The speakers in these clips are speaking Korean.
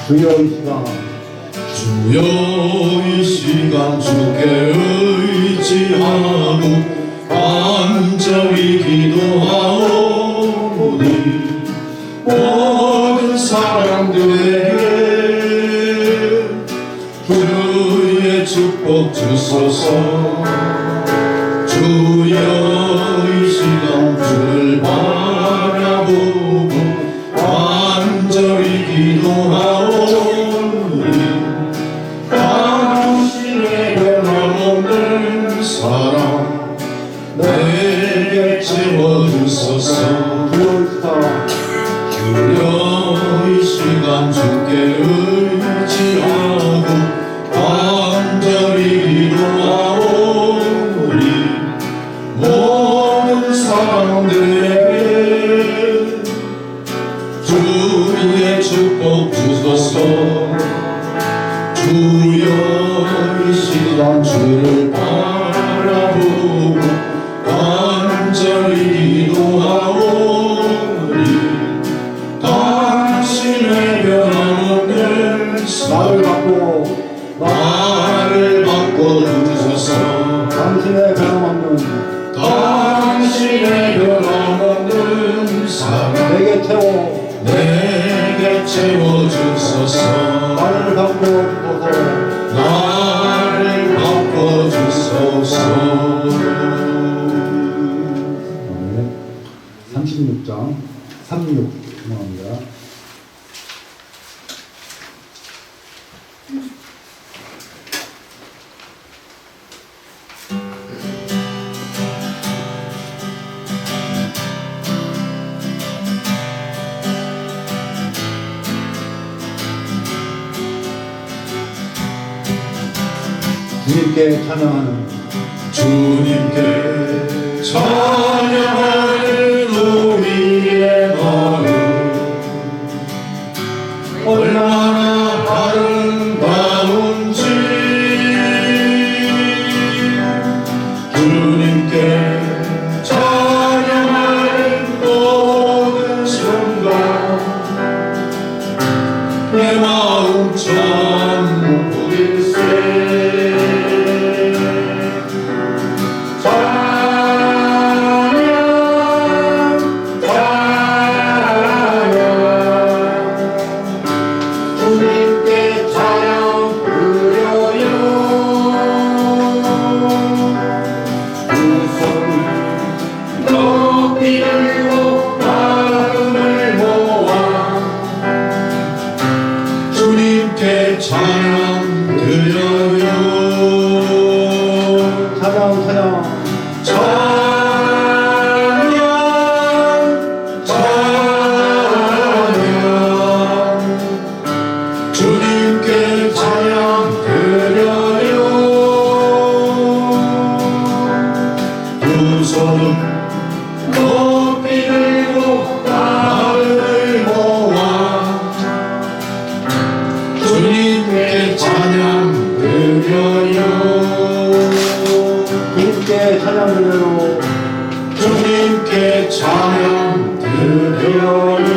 주여 이 시간 주여 이 시간 주께 의지하고 간절히 기도하오니 모든 사람들에게 주의 축복 주소서. 주여 이 시간 주를 바라보고 간절히 기도하오니 당신의 변함없는 사랑 내게 채워주소서. 주여 이 시간 주께 의지하고 간절히 기도하오니 모든 사람들에게 주의 축복 주소서. 주여 이 시간 주를 바라보고 간절히 기도하오니 당신의 변함없는 나를 바꿔주소서. 당신의 변함없는 사랑 내게 채워주소서. 나를 바꿔주소서. 36장 36 죄송합니다. 주님께 찬양하는 우리의 마음 얼마나 아름다운지 주님께 찬양하는 모든 순간 내 마음 천국일세. 찬양 드려요. 주님께 찬양 드려요. 두 손은 높이 들고 마음을 모아 주님께 찬양 드려요. 주님께 찬양 드려요. 주님께 찬양 드려요.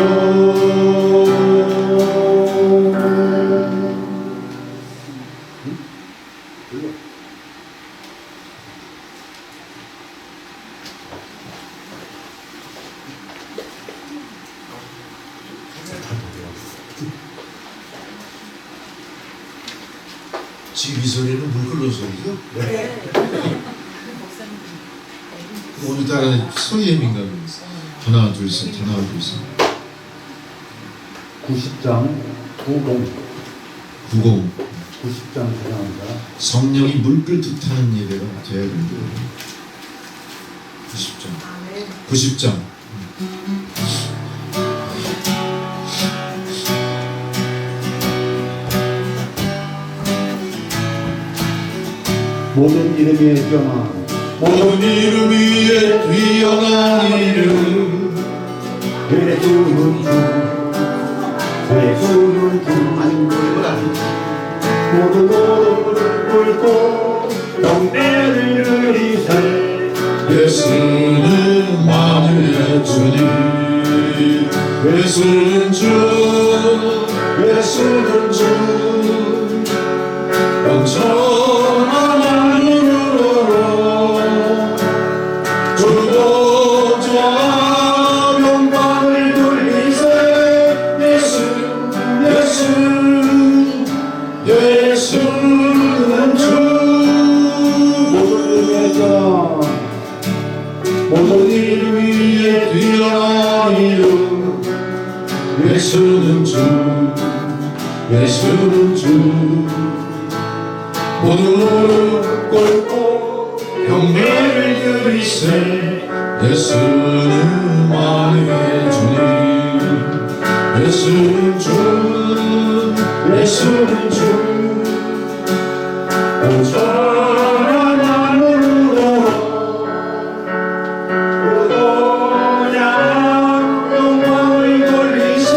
지휘 소리는 물 흘러 소리죠? 네. 오늘따라 소리에 민감해서 하나 둘 셋 하나 둘 셋. 90장 90 죄송합니다. 성령이 물결 뜻하는 예배가 돼야 됩니다. 90장 모든 이름 위에 뛰어난 이름 예수는 주 모든 무릎을 꿇고 영대를 들이세. 예수는 만유의 주님. 예수는 주 예수는 주 영원한 하늘으로 주보좌 영광을 돌리세 예수는 주 모든 일 위에 뛰어난 이름 예수는 주 모든 무릎 꿇고 경배를 드리세 예수는 만유의 주님 예수는 주 오천한 하늘으로 영광을 돌리세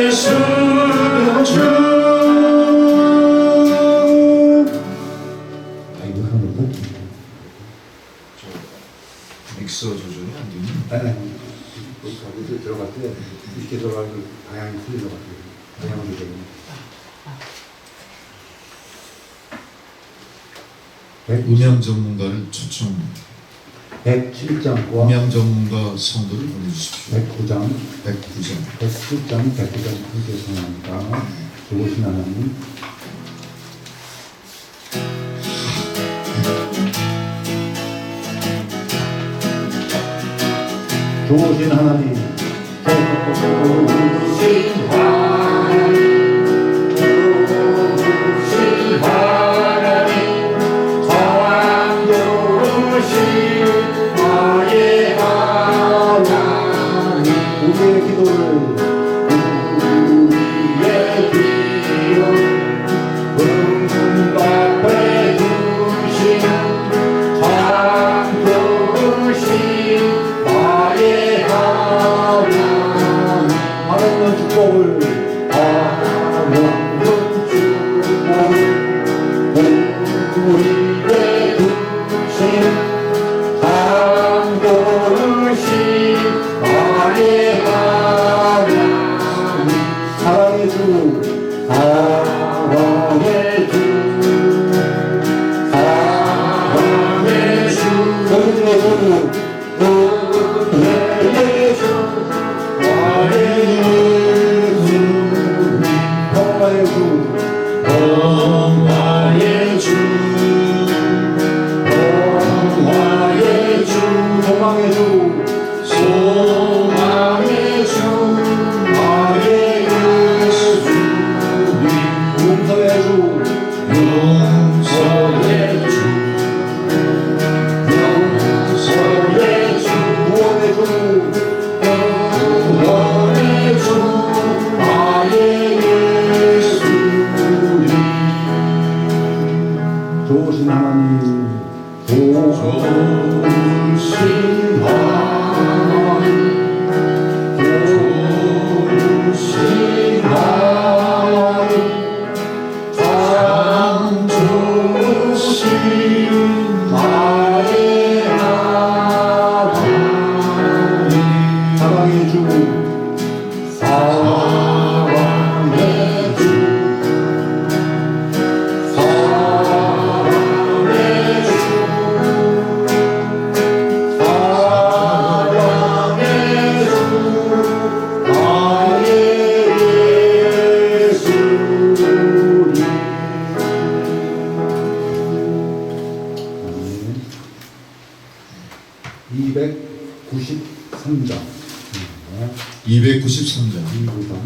예수는 주 이거 하는 거? 믹서 조절이 안 되니? 아니, 거기서 들어갈 때 이렇게 들어가고 방향이 틀린 것 같아요. 방향을 조절이. 음향 전문가를 초청 107장과 음향 전문가 성도를 보내주십시오 109장, 109장 107장, 109장 함께 성합니다. 좋으신 하나님. 좋으신 하나님. 좋으신 하나님. 우리의 기도를 은금 앞에 두신 참 좋으신 나의 하나님 하나님의 축복을 하나님의 축복을 우리의 두신 참 좋으신 나의 하나님 사랑의 주 사랑의 주 사랑의 주 은혜의 주 은혜의 주 나의 예수님 평화의 주 평화의 주 평화의 주 소망의 주 소망의 주 나의 예수님 용서의 주 용서의 주 용서의 주 구원의 주 구원의 주 나의 예수님 좋으신 하나님 좋으신 하나님 참 좋으신 나의 하나님 사랑의 주 사랑의 주 사랑의 주 사랑의 주 나의 예수님 293장 293장 293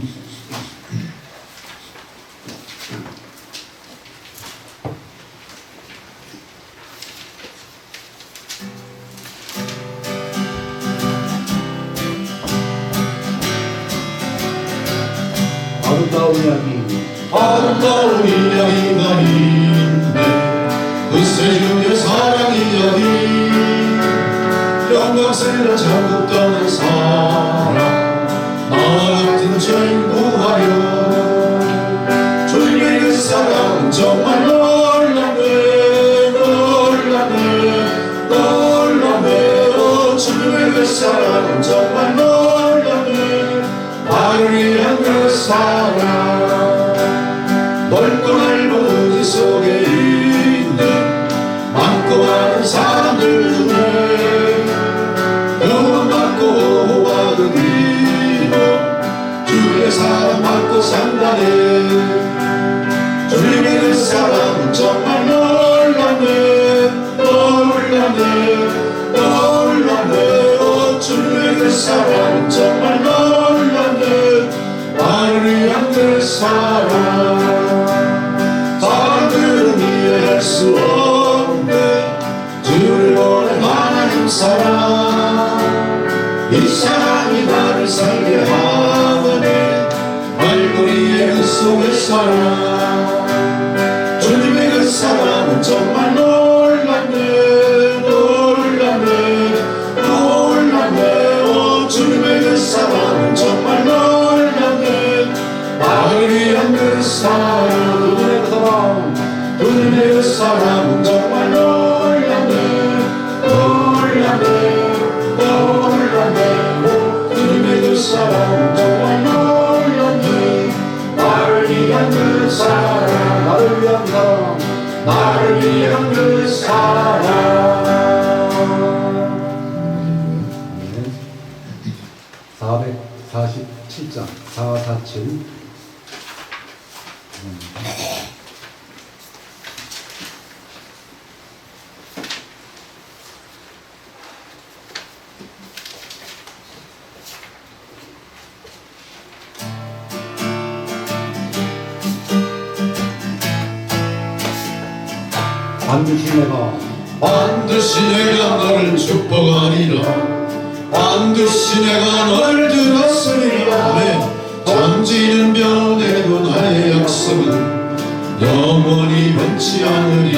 아름다운 이야기 아름다운 이야기가 있네 그 세상의 사랑 이야기 영광스러운 천국 떠난 사랑 나 같은 죄인 구하려 주님의 그 사랑은 정말 놀랍네 놀랍네 놀랍네 주님의 그 사랑은 정말 놀랍네 사랑 넓고 넓은 우주 속에 있는 많고 많은 사람들 중에 구원받고 받은 이름 주의 사랑 받고 산다네. 주님의 그 사랑은 정말 놀랍네 놀랍네 놀랍네. 오 주님의 그 사랑은 정말 놀랍네. 나를 위한 그 사랑 사람들은 이해할 수 없네. 주를 보낸 하나님 사랑 이 사랑이 나를 살게 하네. 말고리의 그 속의 사랑 주님의 그 사랑은 정말 놀랍네 놀랍네 놀랍네. 오 주님의 그 사랑은 정말 놀랍네. 나를 위한 그 사랑 주님의 그 사랑은 정말 놀랍네 놀랍네 놀랍네. 오 주님의 그 사랑은 정말 놀랍네. 나를 위한 그 사랑 나를 위한 사랑 나를 위한 그 사랑. 447장 447 반드시 내가 너를 축복하리라. 반드시 내가 너를 들었으리라. 네. 잠지는 변해도 나의 약속은 영원히 변치 않으리.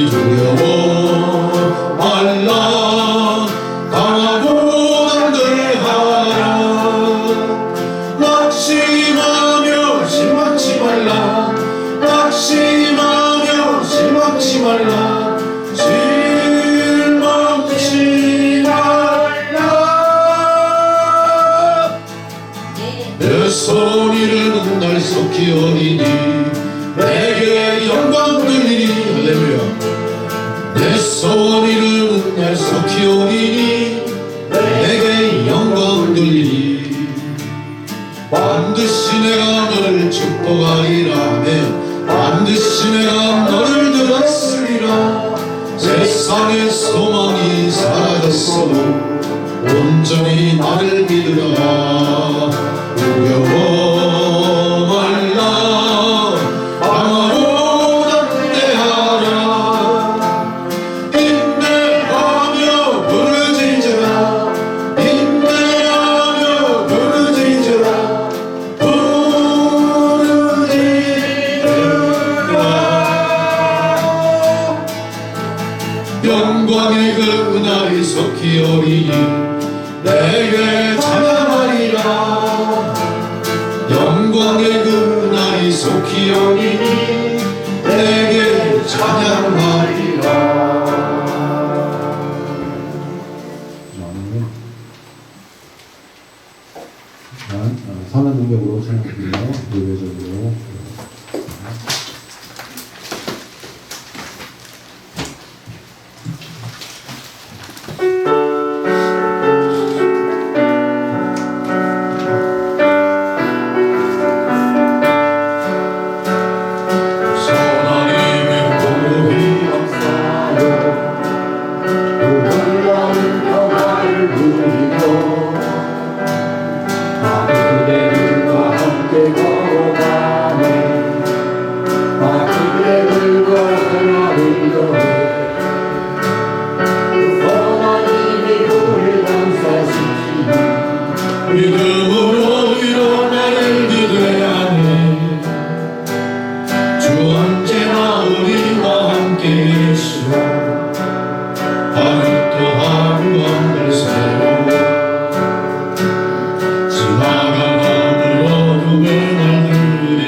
두려워 말라 강하고 담대하라. 낙심하며 실망치 말라 낙심하며 실망치 말라 실망치 말라. 내 소리를 날 속히 어리니 내게 영광 들리니. 할렐루야. 내 소리를 날 속히 오리니 내게 영광 들리니. 반드시 내가 너를 축복하리라. 반드시 내가 너를 들었으리라. 세상의 소망이 사라졌어도 온전히 나를 믿으라. 두려워 말라 강하고 담대하라. 인내하며 부르짖으라 인내하며 부르짖으라 부르짖으라. 영광의 그 날이 속히 오리니 내게 찬양하리라. 영광의 그 날이 속히 오리니 내게 찬양하리라. 선한 능력으로 찬양드리며 예배적으로 믿음으로 일어나를 기대하네. 주 언제나 우리와 함께 계시오. 하루 또 하루 하늘 새로 지나간 하늘 어둠의 날들이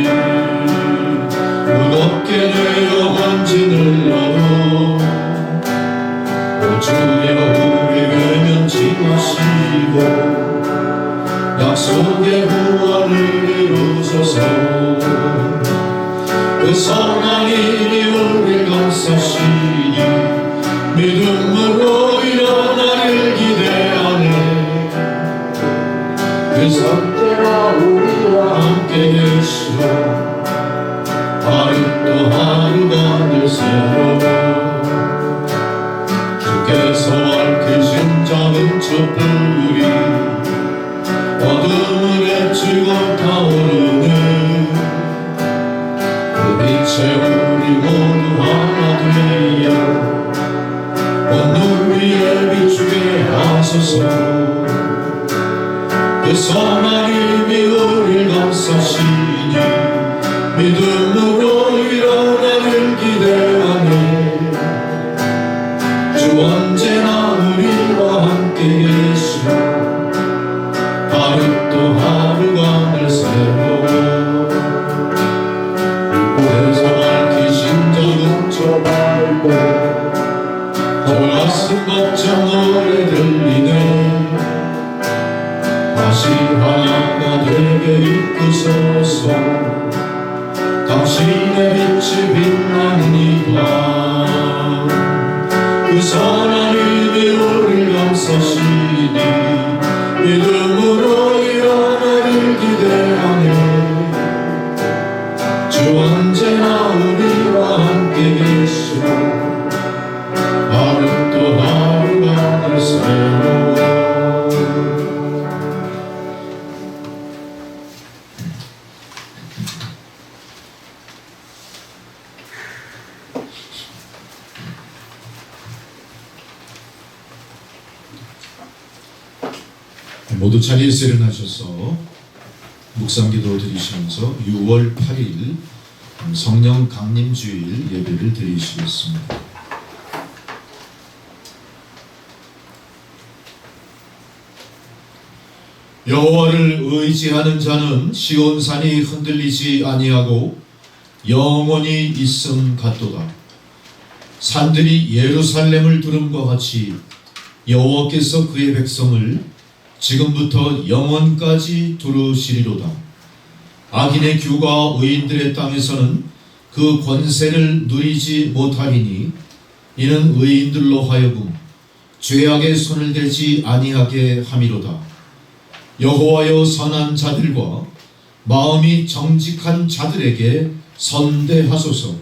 무겁게 되어 번지 늘러도 주의 우리 외면치 마시고 약속의 후원을 하소서. 그 선한 힘이 우리를 감싸시니 믿음으로 일어나를 기대하네. 그래서 언제나 우리와 함께 계시오. 하루 또 하루가 늘 새로워. 주께서 밝히신 작은 촛불이 어둠을 헤치고 타오르네. 그 빛에 우리 모두 하나 되어 온 눈 위에 비추게 하소서. 그 선한 힘이 우리를 감싸시니 믿음으로 일어나길 기대하네. 주 언제나 우리와 함께 계시오. 하루 또 하루가 늘 새로워. 그래서 밝히신 적은 저 밝고 저 가슴 벅찬 노래 들리네. 다시 하나가 되게 이끄소서. 당신의 빛이 빛나는 이 밤. 그 선한 힘이 우리를 감싸시니 믿음으로 일어나를 기대하네. 주 언제나 우리와 함께 계시오. 하루 또 하루가 늘 새로워. 모두 자리에서 일어나셔서 묵상기도 드리시면서 6월 8일 성령 강림주일 예배를 드리시겠습니다. 여호와를 의지하는 자는 시온산이 흔들리지 아니하고 영원히 있음 같도다. 산들이 예루살렘을 두름과 같이 여호와께서 그의 백성을 지금부터 영원까지 두루시리로다. 악인의 규가 의인들의 땅에서는 그 권세를 누리지 못하리니 이는 의인들로 하여금 죄악의 손을 대지 아니하게 함이로다. 여호와여 선한 자들과 마음이 정직한 자들에게 선대하소서.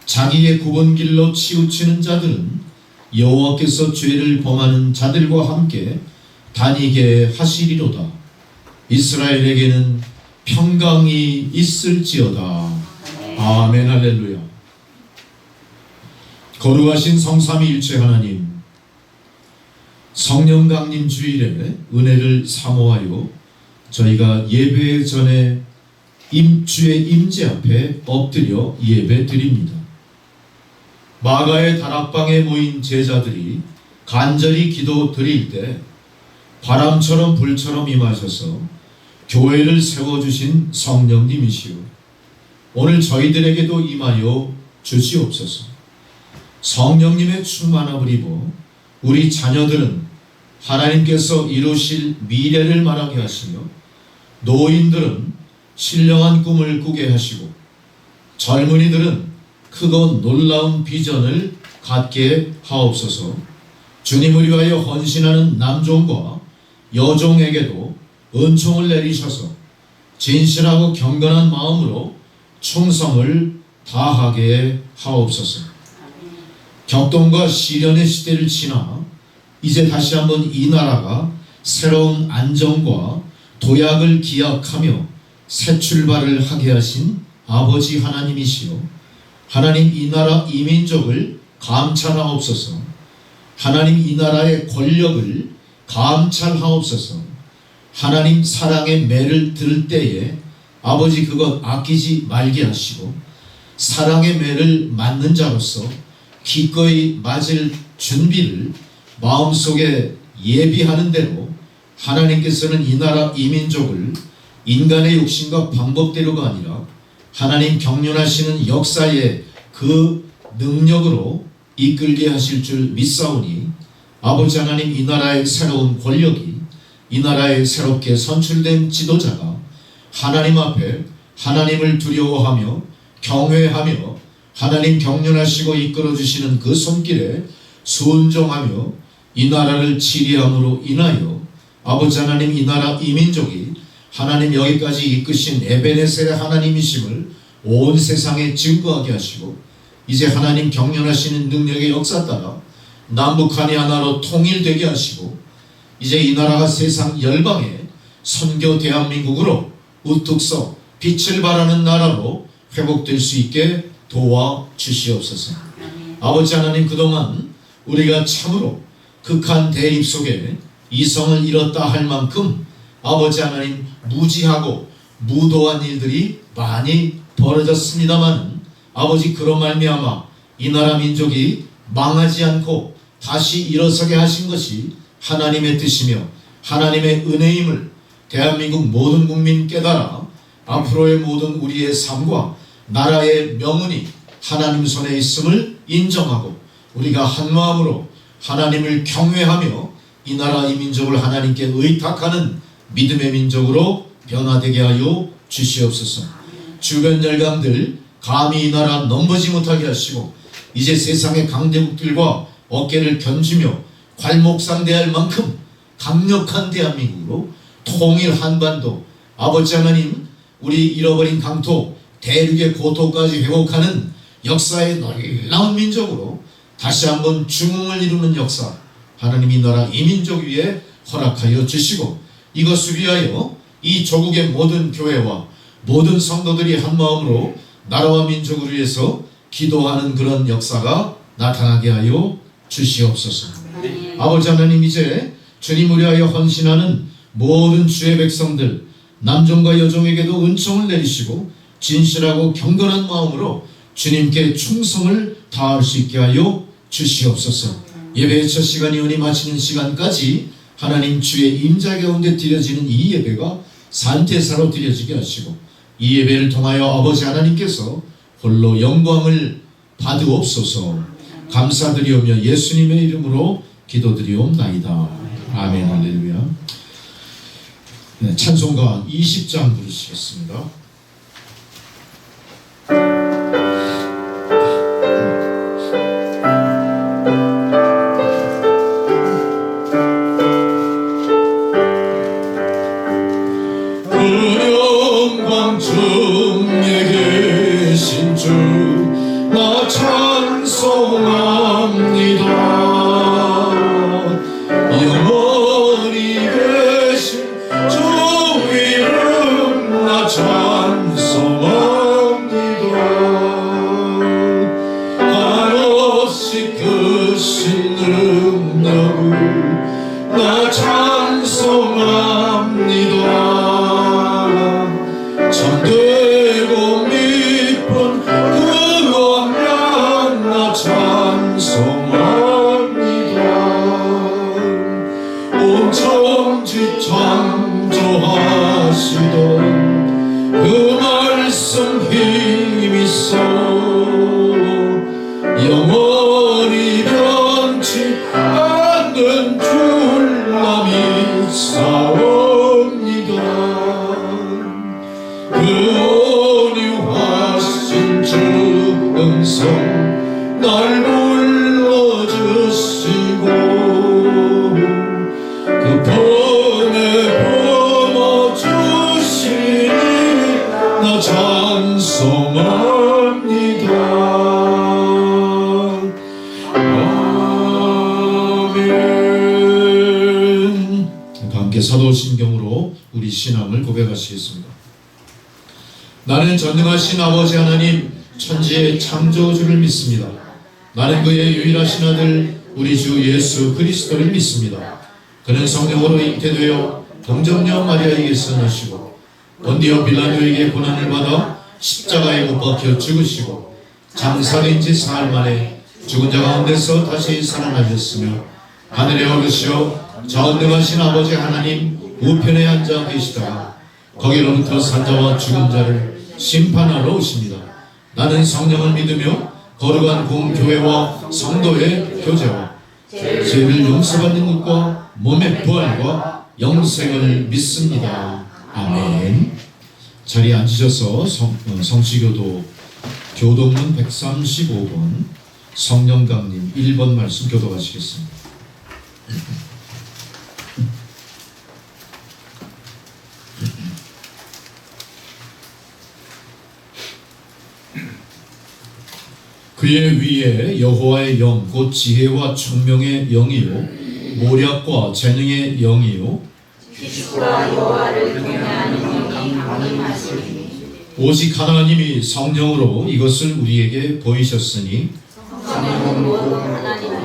자기의 굽은 길로 치우치는 자들은 여호와께서 죄를 범하는 자들과 함께 다니게 하시리로다. 이스라엘에게는 평강이 있을지어다. 아멘. 할렐루야. 거룩하신 성삼위일체 하나님, 성령 강림 주일에 은혜를 사모하여 저희가 예배 전에 주의 임재 앞에 엎드려 예배 드립니다. 마가의 다락방에 모인 제자들이 간절히 기도 드릴 때 바람처럼 불처럼 임하셔서 교회를 세워주신 성령님이시오. 오늘 저희들에게도 임하여 주시옵소서. 성령님의 충만함을 입어 우리 자녀들은 하나님께서 이루실 미래를 말하게 하시며, 노인들은 신령한 꿈을 꾸게 하시고, 젊은이들은 크고 놀라운 비전을 갖게 하옵소서. 주님을 위하여 헌신하는 남종과 여종에게도 은총을 내리셔서 진실하고 경건한 마음으로 충성을 다하게 하옵소서. 격동과 시련의 시대를 지나 이제 다시 한번 이 나라가 새로운 안정과 도약을 기약하며 새 출발을 하게 하신 아버지 하나님이시여, 하나님 이 나라 이 민족을 감찰하옵소서. 하나님 이 나라의 권력을 감찰하옵소서. 하나님 사랑의 매를 들 때에 아버지 그것 아끼지 말게 하시고, 사랑의 매를 맞는 자로서 기꺼이 맞을 준비를 마음속에 예비하는 대로 하나님께서는 이 나라 이 민족을 인간의 욕심과 방법대로가 아니라 하나님 경륜하시는 역사의 그 능력으로 이끌게 하실 줄 믿사오니, 아버지 하나님 이 나라의 새로운 권력이, 이 나라에 새롭게 선출된 지도자가 하나님 앞에 하나님을 두려워하며 경외하며 하나님 경륜하시고 이끌어주시는 그 손길에 순종하며 이 나라를 치리함으로 인하여 아버지 하나님 이 나라 이 민족이 하나님 여기까지 이끄신 에베네셀의 하나님이심을 온 세상에 증거하게 하시고 이제 하나님 경륜하시는 능력의 역사 따라 남북한이 하나로 통일되게 하시고 이제 이 나라가 세상 열방에 선교 대한민국으로 우뚝 서 빛을 발하는 나라로 회복될 수 있게 도와주시옵소서. 아버지 하나님, 그동안 우리가 참으로 극한 대립 속에 이성을 잃었다 할 만큼 아버지 하나님 무지하고 무도한 일들이 많이 벌어졌습니다만 아버지 그로 말미암아 이 나라 민족이 망하지 않고 다시 일어서게 하신 것이 하나님의 뜻이며 하나님의 은혜임을 대한민국 모든 국민 깨달아 앞으로의 모든 우리의 삶과 나라의 명운이 하나님 손에 있음을 인정하고 우리가 한마음으로 하나님을 경외하며 이 나라 이 민족을 하나님께 의탁하는 믿음의 민족으로 변화되게 하여 주시옵소서. 주변 열강들 감히 이 나라 넘보지 못하게 하시고 이제 세상의 강대국들과 어깨를 견주며 괄목상대할 만큼 강력한 대한민국으로 통일 한반도 아버지 하나님 우리 잃어버린 강토 대륙의 고토까지 회복하는 역사의 놀라운 민족으로 다시 한번 중흥을 이루는 역사 하나님 이 나라 이 민족 위에 허락하여 주시고 이것을 위하여 이 조국의 모든 교회와 모든 성도들이 한마음으로 나라와 민족을 위해서 기도하는 그런 역사가 나타나게 하여 주시옵소서. 아버지 하나님, 이제 주님을 위하여 헌신하는 모든 주의 백성들 남종과 여종에게도 은총을 내리시고 진실하고 경건한 마음으로 주님께 충성을 다할 수 있게 하여 주시옵소서. 예배의 첫 시간이 마치는 시간까지 하나님 주의 임자 가운데 드려지는 이 예배가 산제사로 드려지게 하시고 이 예배를 통하여 아버지 하나님께서 홀로 영광을 받으옵소서. 감사드리오며 예수님의 이름으로 기도드리옵나이다. 아멘. 할렐루야. 네, 찬송가 20장 부르시겠습니다. 나 찬송합니다. 영원히 계신 주 이름 나 찬송합니다. 한없이 크신 능력을 나 찬송합니다. 참되고 미쁜 찬송합니다. 온 천지 창조하시던 그 말씀 힘있어 영원히 변치 않는 줄 나 믿사옵니다. 그 온유하신 주 음성 날 불러주시고 그 번에 품어주시니 나 찬송합니다. 아멘. 함께 사도신경으로 우리 신앙을 고백하시겠습니다. 나는 전능하신 아버지 하나님 천지의 창조주를 믿습니다. 나는 그의 유일하신 아들 우리 주 예수 그리스도를 믿습니다. 그는 성령으로 잉태되어 동정녀 마리아에게서 나시고 본디오 빌라도에게 고난을 받아 십자가에 못 박혀 죽으시고 장사된 지 사흘 만에 죽은 자 가운데서 다시 살아나셨으며 하늘에 오르시어 전능하신 아버지 하나님 우편에 앉아 계시다가 거기로부터 산자와 죽은 자를 심판하러 오십니다. 나는 성령을 믿으며 거룩한 공교회와 성도의 교제와 죄를 용서받는 것과 몸의 부활과 영생을 믿습니다. 아멘. 자리에 앉으셔서 성취교도 교동문 135번 성령강님 1번 말씀 교도하시겠습니다. 그의 위에 여호와의 영 곧 지혜와 총명의 영이요 모략과 재능의 영이요 지식과 여호와를 경외하는 영이 강림하시니 오직 하나님이 성령으로 이것을 우리에게 보이셨으니 성령은 모두 하나님의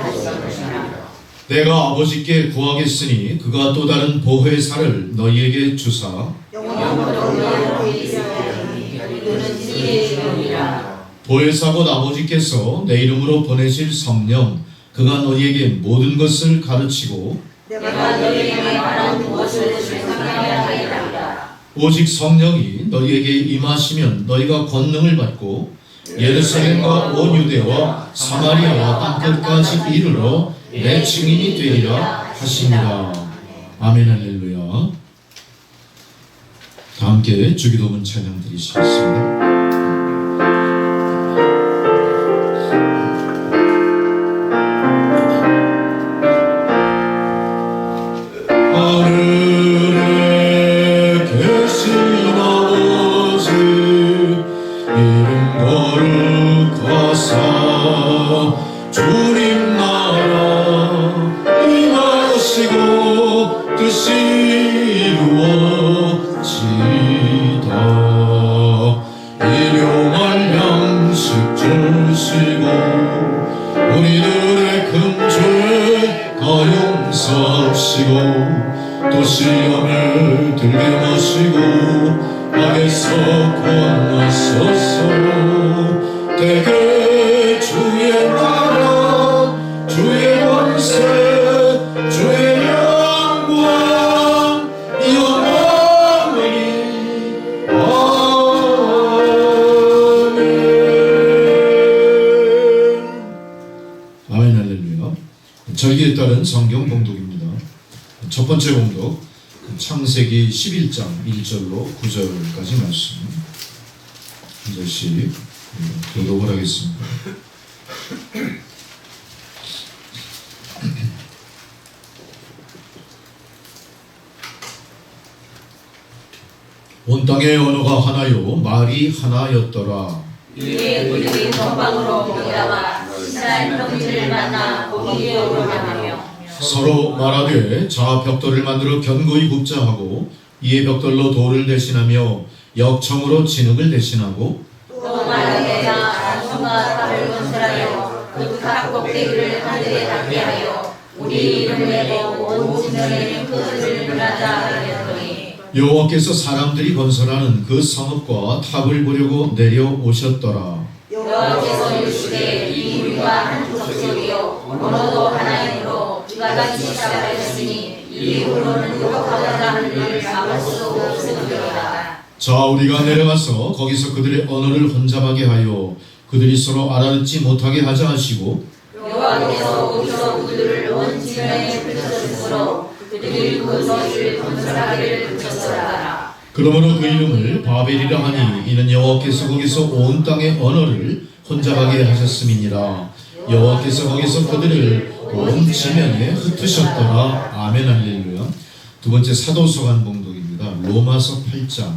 하시니라. 내가 아버지께 구하겠으니 그가 또 다른 보혜사를 너희에게 주사 영원토록 너희에게 있으리니 이는 지혜의 영이라. 보혜사 곧 아버지께서 내 이름으로 보내실 성령 그가 너희에게 모든 것을 가르치고 내가 너희에게 말한 무엇을 생각하게 하리라. 오직 성령이 너희에게 임하시면 너희가 권능을 받고 예루살렘과 온 유대와 사마리아와 땅끝까지 이르러 내 증인이 되리라 하시니라. 아멘 할렐루야. 다 함께 주기도문 찬양 드리시겠습니다. 하늘에 계신 아버지 이름 거룩하사 주님 나라 임하시고 뜻이 이루어지다. 일용할 양식 주시고 우리들의 큰 죄 다 용서하시고 또 시험을 들게 마시고 악에서 구원하소서. 대개 주의 나라 주의 권세 주의 영광 영원히 아멘. 아멘 할렐루야. 절기에 따른 성경 봉독입니다. 첫 번째 봉독 창세기 11장 1절로 9절까지 말씀 한 절씩 교독을 하겠습니다. 온 땅의 언어가 하나요 말이 하나였더라. 이에 그들이 전방으로 모여다가 이스라엘 평지를 만나 거기에 오르려하며 서로 말하되 자 벽돌을 만들어 견고히 굽자 하고 이에 벽돌로 돌을 대신하며 역청으로 진흙을 대신하고 또 말하되 자 단순과 탑을 건설하여 그 탑 꼭대기를 하늘에 닿게 하여 우리 이름을 내고 온 지면에 그것을 문하자 하였더니 여호와께서 사람들이 건설하는 그 성읍과 탑을 보려고 내려오셨더라. 여호와께서 이르시되 이 우리가 한 족속이요 언어도 하나이므로 그가 같이 시작하였으니 이후로는 욕하고자 하는 일을 막을 수 없으리로다. 자 우리가 내려가서 거기서 그들의 언어를 혼잡하게 하여 그들이 서로 알아듣지 못하게 하자 하시고 여호와께서 거기서 그들을 온 지면에 펼쳐주므로 그들이 그것을 건설하기를 그쳤더라. 그러므로 그 이름을 바벨이라 하니 이는 여호와께서 거기서 온 땅의 언어를 혼잡하게 하셨음이니라. 여호와께서 거기서 그들을 온 지면에 흩으셨더라. 아멘 할렐루야. 두 번째 사도서관 봉독입니다. 로마서 8장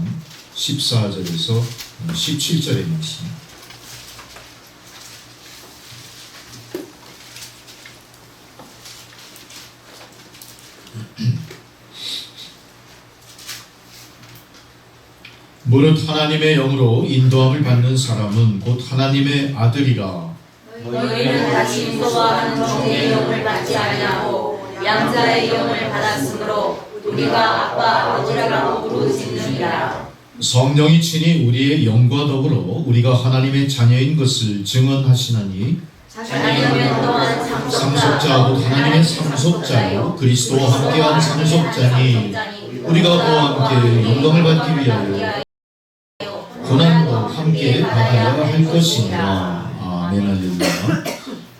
14절에서 17절의 말씀. 무릇 하나님의 영으로 인도함을 받는 사람은 곧 하나님의 아들이라. 너희는 다시 인도하는 종의 영을 받지 아니하고 양자의 영을 받았으므로 우리가 아빠 아버지라고 부르짖느니라. 성령이 친히 우리의 영과 더불어 우리가 하나님의 자녀인 것을 증언하시나니 자녀면 또한 상속자 곧 하나님의 상속자요 그리스도와 함께한 상속자니 우리가 그와 함께 영광을 받기 위하여 고난도 함께 받아야 할 것이니라. 아멘 할렐루야.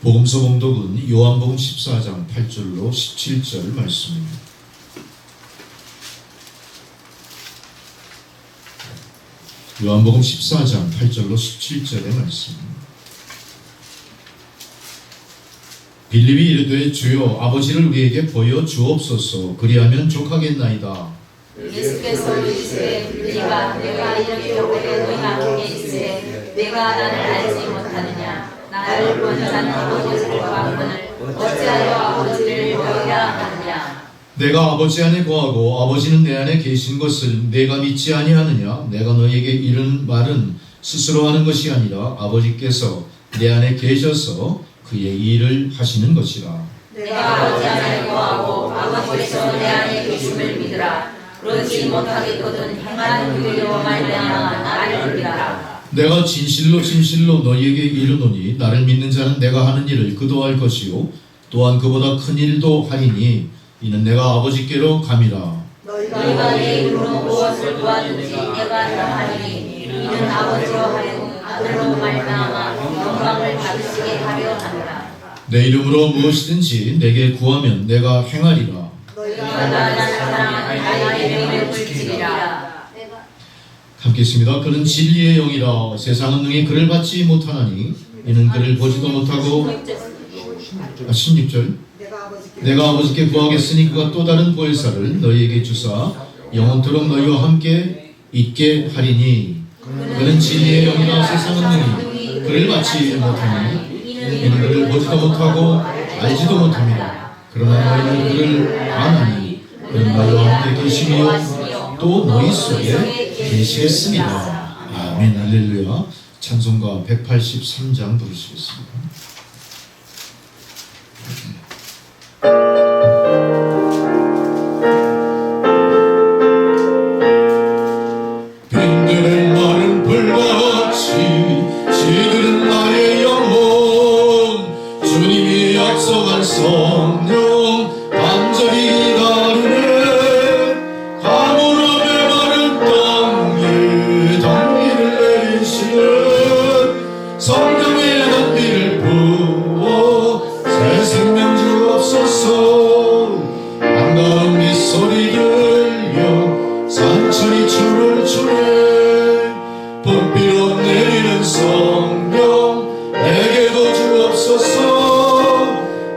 복음서 봉독은 요한복음 14장 8절로 17절 말씀입니다. 요한복음 14장 8절로 17절의 말씀. 빌립이 이르되 주여 아버지를 우리에게 보여 주옵소서 그리하면 족하겠나이다. 예수께서 이르시되 빌립아 내가 이렇게 오래 너희와 함께 있으되 내가 나를 알지 못하느냐. 나를 본 자는 아버지를 보았거늘 어찌하여 아버지를 보이라 하느냐. 내가 아버지 안에 거하고 아버지는 내 안에 계신 것을 내가 믿지 아니하느냐. 내가 너에게 이른 말은 스스로 하는 것이 아니라 아버지께서 내 안에 계셔서 그의 일을 하시는 것이라. 내가 아버지 안에 거하고 아버지께서 내 안에 계심을 믿으라. 그러지 못하겠거든 행하는 그로 말미암아 나를 믿으라. 내가 진실로 진실로 너희에게 이르노니 나를 믿는 자는 내가 하는 일을 그도 할 것이요 또한 그보다 큰 일도 하리니 이는 내가 아버지께로 감이라. 너희가 내 이름으로 무엇을 구하든지 내가 다 하리니 이는 아버지로 하여금 아들로 말미암아 영광을 받으시게 하려 함이라. 내 이름으로 무엇이든지 내게 구하면 내가 행하리라. 너희가 나를 사랑하는 나의 명을 지키리라. 함께 있습니다. 그는 진리의 영이라 세상은 능히 그를 받지 못하나니 이는 그를 보지도 못하고 16절 내가 아버지께 구하겠으니 그가 또 다른 보혜사를 너희에게 주사 영원토록 너희와 함께 있게 하리니 그는 진리의 영이라 세상은 능히 그를 받지 못하니 이는 그를 보지도 못하고 알지도 못합니다. 그러나 너희는 그를 아나니 그는 너희와 함께 계시며 또 너희 속에 계시겠습니다. 아멘. 할렐루야. 찬송가 183장 부르시겠습니다. 빈들의 마른 불같이 시들은 나의 영혼 주님이 약속한 성령 간절히 기다리네. 가물음에 마른 땅에 단비를 내리시는 성령의 단비를 부어 새 생명 주옵소서. 반가운 빗소리 들려 산천이 춤을 추네. 봄비로 내리는 성령 내게도 주옵소서.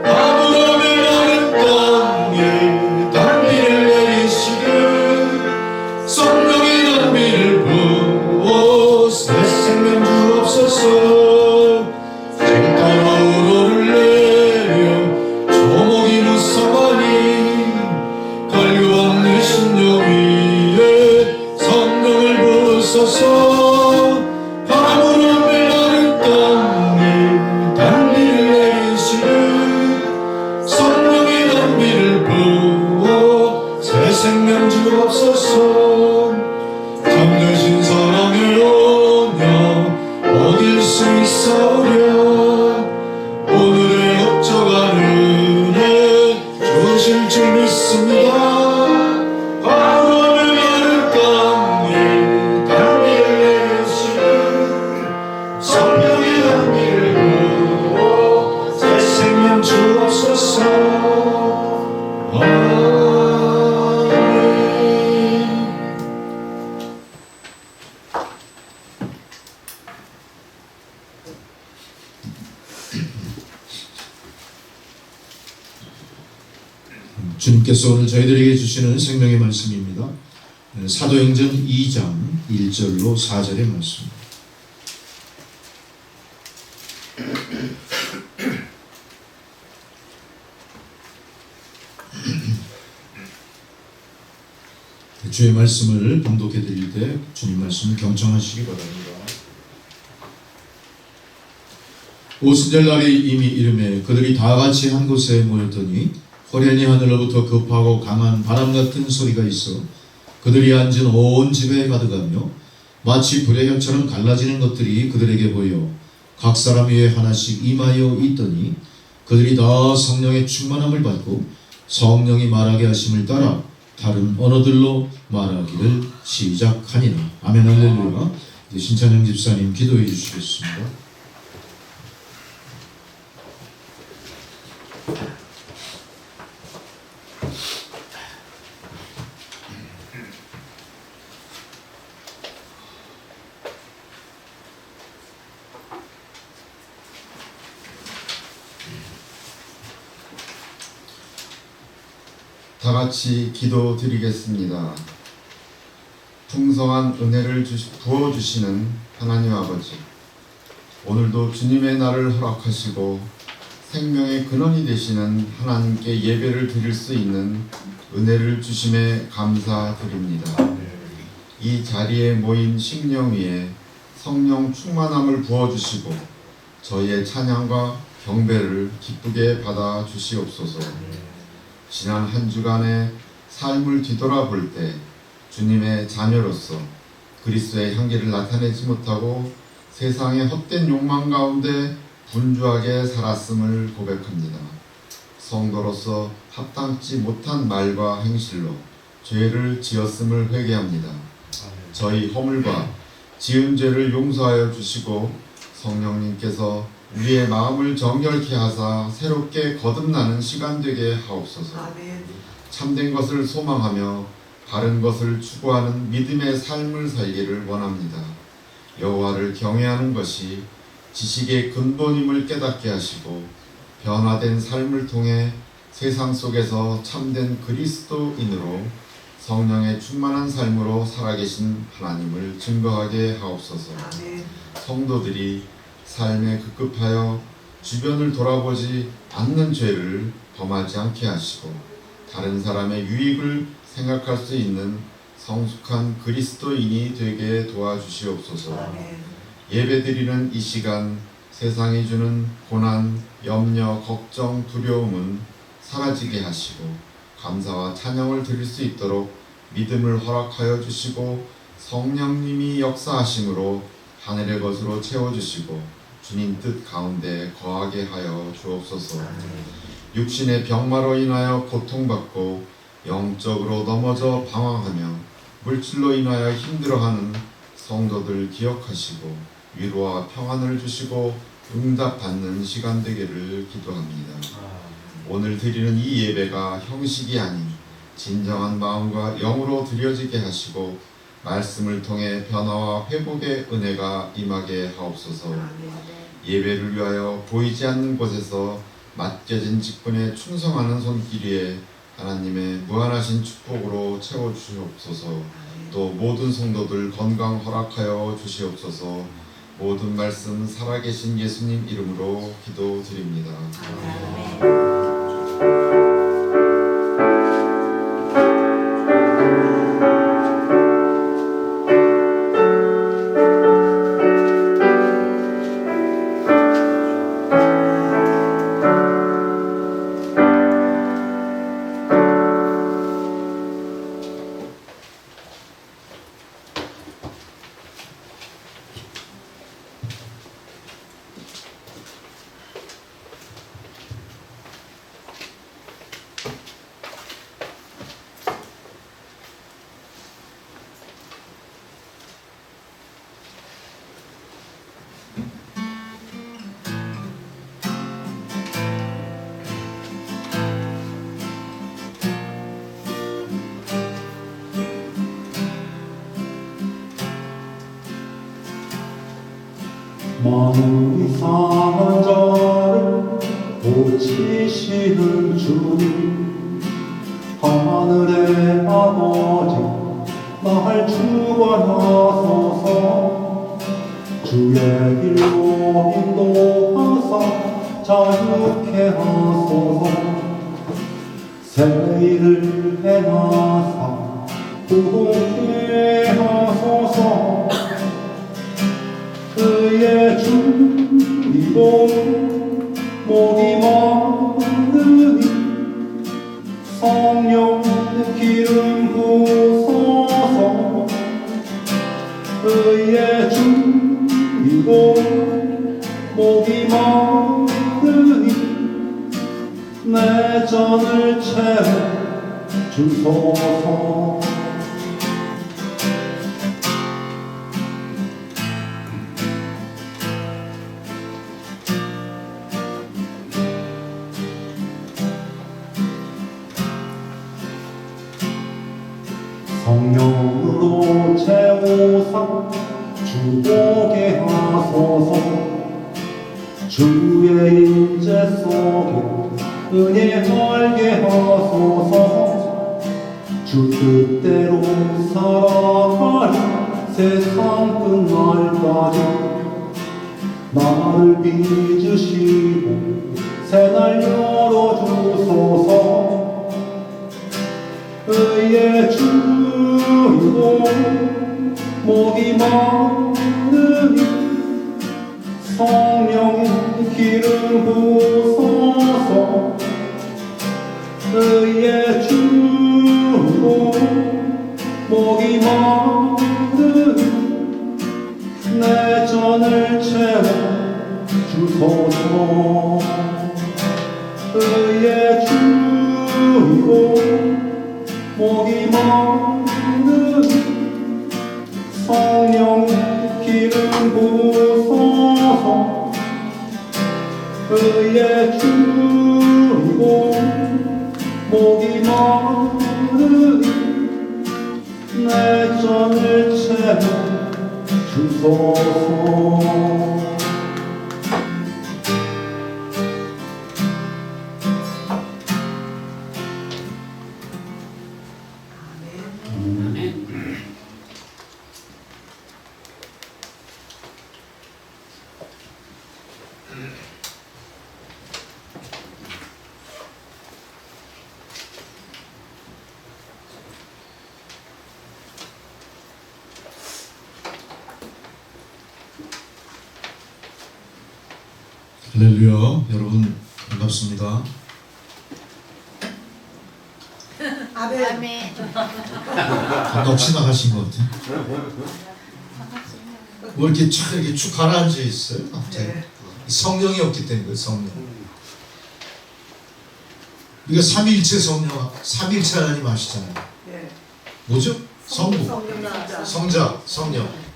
가물음에 마른 땅에 단비를 내리시는 성령의 단비를 부어 새 생명 주옵소서. 생 따라 우로를 내려 조목이 무성하니 갈급한 내 심령 위에 성령을 부으소서. 가물음에 마른 땅에 단비를 내리시는 성령의 단비를 부어 새 생명 주옵소서. 잠드신 사랑의 언약 얻을 수 있사오랴. 오늘의 걱정한 은혜 주실 줄 믿습니다. 가물음에 마른 땅에 단비를 내리시는 성령의 단비를 부어 새 생명 주옵소서. 아멘. 주님께서 오늘 저희들에게 주시는 생명의 말씀입니다. 사도행전 2장 1절로 4절의 말씀. 주의 말씀을 봉독해 드릴 때 주님 말씀을 경청하시기 바랍니다. 오순절날이 이미 이르매 그들이 다 같이 한 곳에 모였더니 호련히 하늘로부터 급하고 강한 바람 같은 소리가 있어 그들이 앉은 온 집에 가득하며 마치 불의 혀처럼 갈라지는 것들이 그들에게 보여 각 사람 위에 하나씩 임하여 있더니 그들이 다 성령의 충만함을 받고 성령이 말하게 하심을 따라 다른 언어들로 말하기를 시작하니라. 아멘. 할렐루야. 이제 신찬영 집사님 기도해 주시겠습니다. 다 같이 기도드리겠습니다. 풍성한 은혜를 부어주시는 하나님 아버지, 오늘도 주님의 날을 허락하시고 생명의 근원이 되시는 하나님께 예배를 드릴 수 있는 은혜를 주심에 감사드립니다. 이 자리에 모인 심령 위에 성령 충만함을 부어주시고 저희의 찬양과 경배를 기쁘게 받아 주시옵소서. 지난 한 주간의 삶을 뒤돌아볼 때 주님의 자녀로서 그리스도의 향기를 나타내지 못하고 세상의 헛된 욕망 가운데 분주하게 살았음을 고백합니다. 성도로서 합당치 못한 말과 행실로 죄를 지었음을 회개합니다. 저희 허물과 지은 죄를 용서하여 주시고 성령님께서 우리의 마음을 정결케 하사 새롭게 거듭나는 시간 되게 하옵소서. 참된 것을 소망하며 바른 것을 추구하는 믿음의 삶을 살기를 원합니다. 여호와를 경외하는 것이 지식의 근본임을 깨닫게 하시고 변화된 삶을 통해 세상 속에서 참된 그리스도인으로 성령의 충만한 삶으로 살아계신 하나님을 증거하게 하옵소서. 성도들이 삶에 급급하여 주변을 돌아보지 않는 죄를 범하지 않게 하시고 다른 사람의 유익을 생각할 수 있는 성숙한 그리스도인이 되게 도와주시옵소서. 예배드리는 이 시간 세상이 주는 고난, 염려, 걱정, 두려움은 사라지게 하시고 감사와 찬양을 드릴 수 있도록 믿음을 허락하여 주시고 성령님이 역사하심으로 하늘의 것으로 채워주시고 주님 뜻 가운데 거하게 하여 주옵소서. 육신의 병마로 인하여 고통받고 영적으로 넘어져 방황하며 물질로 인하여 힘들어하는 성도들 기억하시고 위로와 평안을 주시고 응답받는 시간 되기를 기도합니다. 오늘 드리는 이 예배가 형식이 아닌 진정한 마음과 영으로 드려지게 하시고 말씀을 통해 변화와 회복의 은혜가 임하게 하옵소서. 예배를 위하여 보이지 않는 곳에서 맡겨진 직분에 충성하는 손길 위에 하나님의 무한하신 축복으로 채워주시옵소서. 또 모든 성도들 건강 허락하여 주시옵소서. 모든 말씀 살아계신 예수님 이름으로 기도드립니다. 마음이 상한 자를 고치시는 주님, 하늘의 아버지 날 주관하소서. 주의 길로 인도하사 자유케 하소서. 새 일을 행하사 부흥케 하소서. 그의 준비도 목이 마르니 성령 기름 부소서. 그의 준비도 목이 마르니 내 잔을 채워 주소서. 성령으로 채우사 주보게 하소서. 주의 인재 속에 은혜 알게 하소서. 주 뜻대로 살아가리 세상 끝날까지 나를 빚으시고 새날 열어주소서 의의 주이고 목이 마르니 성령의 기름 부어서 의의 주이고 목이 마르니 내 잔을 채워 주소서 의의 주이고 목이 마르니 성령의 기름 부어서 의의 주이고 목이 마르니 내 잔을 채워 주소서 할렐루야. 여러분 반갑습니다. 아멘. 넋이 나가신 것 같아요. 뭐 이렇게 쭉 가라앉아 있어요. 갑자기. 성령이 없기 때문에 성령. 우리가 삼위일체 성령, 삼위일체 하나님 아시잖아요. 뭐죠? 성부, 성자, 성령.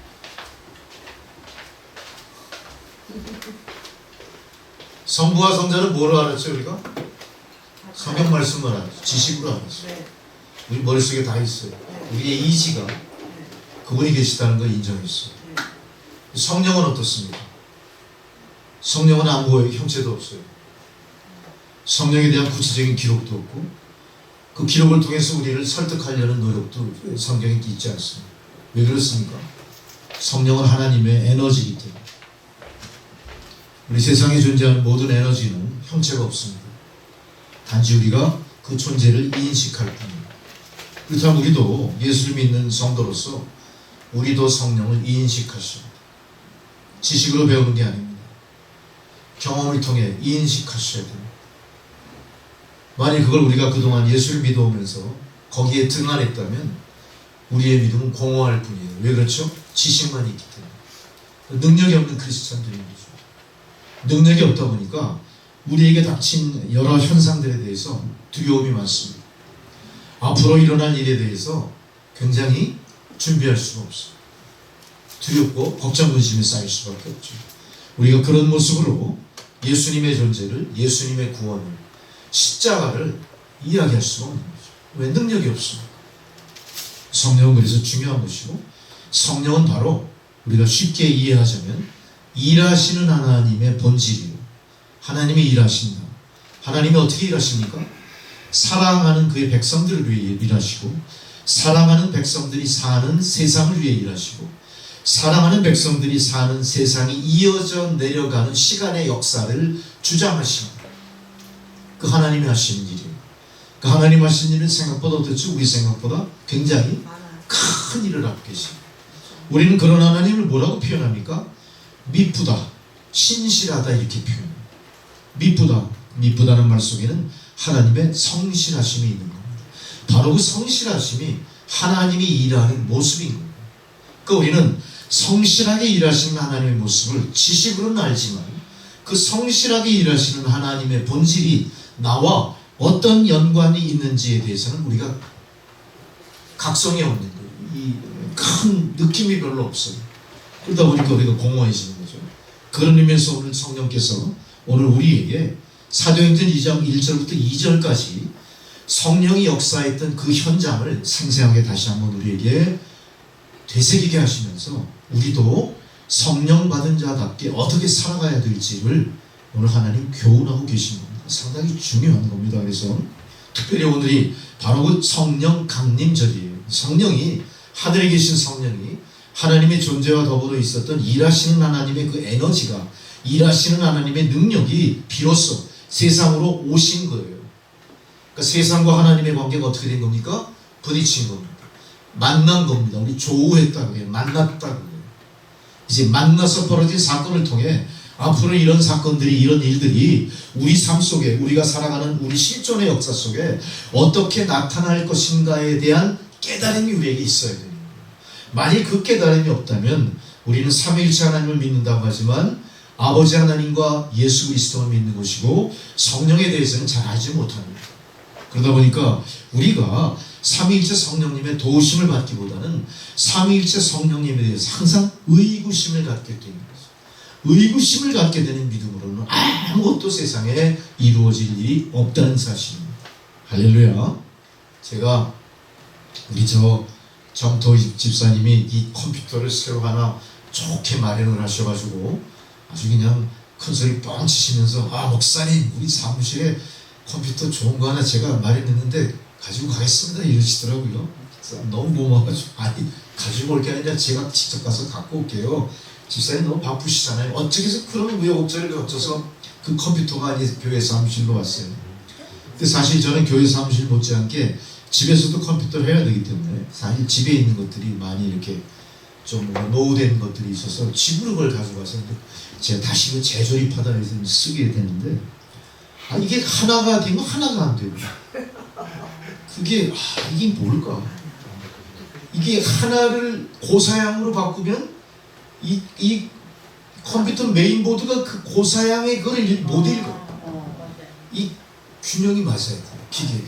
성부와 성자는 뭐로 알았죠 우리가? 성경 말씀을 알았죠. 지식으로 알았죠. 우리 머릿속에 다 있어요. 우리의 이지가 그분이 계시다는 걸 인정했어요. 성령은 어떻습니까? 성령은 안 보여요. 형체도 없어요. 성령에 대한 구체적인 기록도 없고 그 기록을 통해서 우리를 설득하려는 노력도 성경에 있지 않습니다. 왜 그렇습니까? 성령은 하나님의 에너지이기 때문에. 우리 세상에 존재하는 모든 에너지는 형체가 없습니다. 단지 우리가 그 존재를 인식할 뿐입니다. 그렇다면 우리도 예수를 믿는 성도로서 우리도 성령을 인식하십니다. 지식으로 배우는 게 아닙니다. 경험을 통해 인식하셔야 됩니다. 만약 그걸 우리가 그동안 예수를 믿어오면서 거기에 등한했다면 우리의 믿음은 공허할 뿐이에요. 왜 그렇죠? 지식만 있기 때문에. 능력이 없는 크리스찬들인 거죠. 능력이 없다 보니까 우리에게 닥친 여러 현상들에 대해서 두려움이 많습니다. 앞으로 일어날 일에 대해서 굉장히 준비할 수가 없어요. 두렵고 걱정 근심에 쌓일 수밖에 없죠. 우리가 그런 모습으로 예수님의 존재를, 예수님의 구원을, 십자가를 이야기할 수가 없는 거죠. 왜? 능력이 없습니다. 성령은 그래서 중요한 것이고, 성령은 바로 우리가 쉽게 이해하자면 일하시는 하나님의 본질이에요. 하나님이 일하신다. 하나님이 어떻게 일하십니까? 사랑하는 그의 백성들을 위해 일하시고, 사랑하는 백성들이 사는 세상을 위해 일하시고, 사랑하는 백성들이 사는 세상이 이어져 내려가는 시간의 역사를 주장하십니다. 그 하나님이 하시는 일이에요. 그 하나님 하시는 일은 생각보다 어떻죠? 우리 생각보다 굉장히 큰 일을 하고 계십니다. 우리는 그런 하나님을 뭐라고 표현합니까? 미쁘다, 신실하다 이렇게 표현합니다. 미쁘다는 말 속에는 하나님의 성실하심이 있는 겁니다. 바로 그 성실하심이 하나님이 일하는 모습인 겁니다. 그러니까 우리는 성실하게 일하시는 하나님의 모습을 지식으로는 알지만 그 성실하게 일하시는 하나님의 본질이 나와 어떤 연관이 있는지에 대해서는 우리가 각성이 없는 거예요. 이 큰 느낌이 별로 없어요. 그러다 보니까 우리가 공허해지는 거죠. 그런 의미에서 오늘 성령께서 오늘 우리에게 사도행전 2장 1절부터 2절까지 성령이 역사했던 그 현장을 생생하게 다시 한번 우리에게 되새기게 하시면서 우리도 성령 받은 자답게 어떻게 살아가야 될지를 오늘 하나님 교훈하고 계신 겁니다. 상당히 중요한 겁니다. 그래서 특별히 오늘이 바로 그 성령 강림절이에요. 성령이, 하늘에 계신 성령이 하나님의 존재와 더불어 있었던 일하시는 하나님의 그 에너지가, 일하시는 하나님의 능력이 비로소 세상으로 오신 거예요. 그러니까 세상과 하나님의 관계가 어떻게 된 겁니까? 부딪힌 겁니다. 만난 겁니다. 우리 조우했다고 해요. 만났다고 해요. 이제 만나서 벌어진 사건을 통해 앞으로 이런 사건들이, 이런 일들이 우리 삶 속에, 우리가 살아가는 우리 실존의 역사 속에 어떻게 나타날 것인가에 대한 깨달음이 우리에게 있어야 됩니다. 만일 그 깨달음이 없다면 우리는 삼위일체 하나님을 믿는다고 하지만 아버지 하나님과 예수 그리스도를 믿는 것이고 성령에 대해서는 잘 알지 못합니다. 그러다 보니까 우리가 삼위일체 성령님의 도우심을 받기보다는 삼위일체 성령님에 대해서 항상 의구심을 갖게 되는 거죠. 의구심을 갖게 되는 믿음으로는 아무것도 세상에 이루어질 일이 없다는 사실입니다. 할렐루야. 제가 우리 정토희 집사님이 이 컴퓨터를 새로 하나 좋게 마련을 하셔가지고 아주 그냥 큰 소리 뻥 치시면서, 목사님 우리 사무실에 컴퓨터 좋은 거 하나 제가 마련했는데 가지고 가겠습니다 이러시더라고요. 너무 고마워가지고, 아니 가지고 올 게 아니라 제가 직접 가서 갖고 올게요. 집사님 너무 바쁘시잖아요. 어떻게 해서 그런 우여곡절을 거쳐서 그 컴퓨터가 이제 교회 사무실로 왔어요. 근데 사실 저는 교회 사무실 못지않게 집에서도 컴퓨터를 해야 되기 때문에 사실 집에 있는 것들이 많이 이렇게 좀 노후된 것들이 있어서 집으로 그걸 가져가서 제가 다시 그 재조립하다 해서 쓰게 되는데, 이게 하나가 되면 하나가 안 되고, 그게 이게 뭘까? 이게 하나를 고사양으로 바꾸면 이 컴퓨터 메인보드가 그 고사양의 그걸 못 읽어. 이 균형이 맞아야 돼. 기계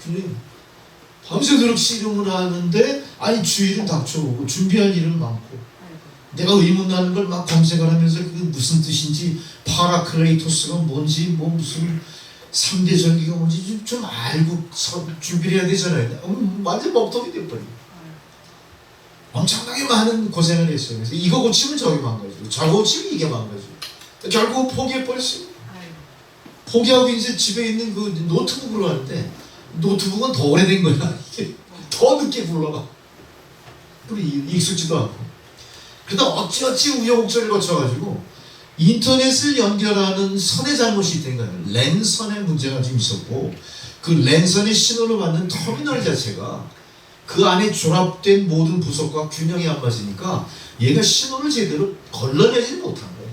균형. 밤새도록 씨름을 하는데 주의를 닥쳐오고 준비할 일은 많고, 내가 의문나는 걸 막 검색을 하면서 그게 무슨 뜻인지, 파라클레이토스가 뭔지, 무슨 3대 전기가 뭔지 좀 알고 준비를 해야 되잖아요. 완전 먹통이 돼버려. 엄청나게 많은 고생을 했어요. 그래서 이거 고치면 저기 망가지고, 저거 고치면 이게 망가지고, 결국 포기해버렸어요. 포기하고 이제 집에 있는 그 노트북으로 하는데, 노트북은 더 오래된 거야. 이게 더 늦게 굴러가. 익숙지도 않고. 그러다 어찌어찌 우여곡절을 거쳐가지고 인터넷을 연결하는 선의 잘못이 된 거예요. 랜선의 문제가 좀 있었고, 그 랜선의 신호를 받는 터미널 자체가 그 안에 조합된 모든 부속과 균형이 안 맞으니까 얘가 신호를 제대로 걸러내지 못한 거예요.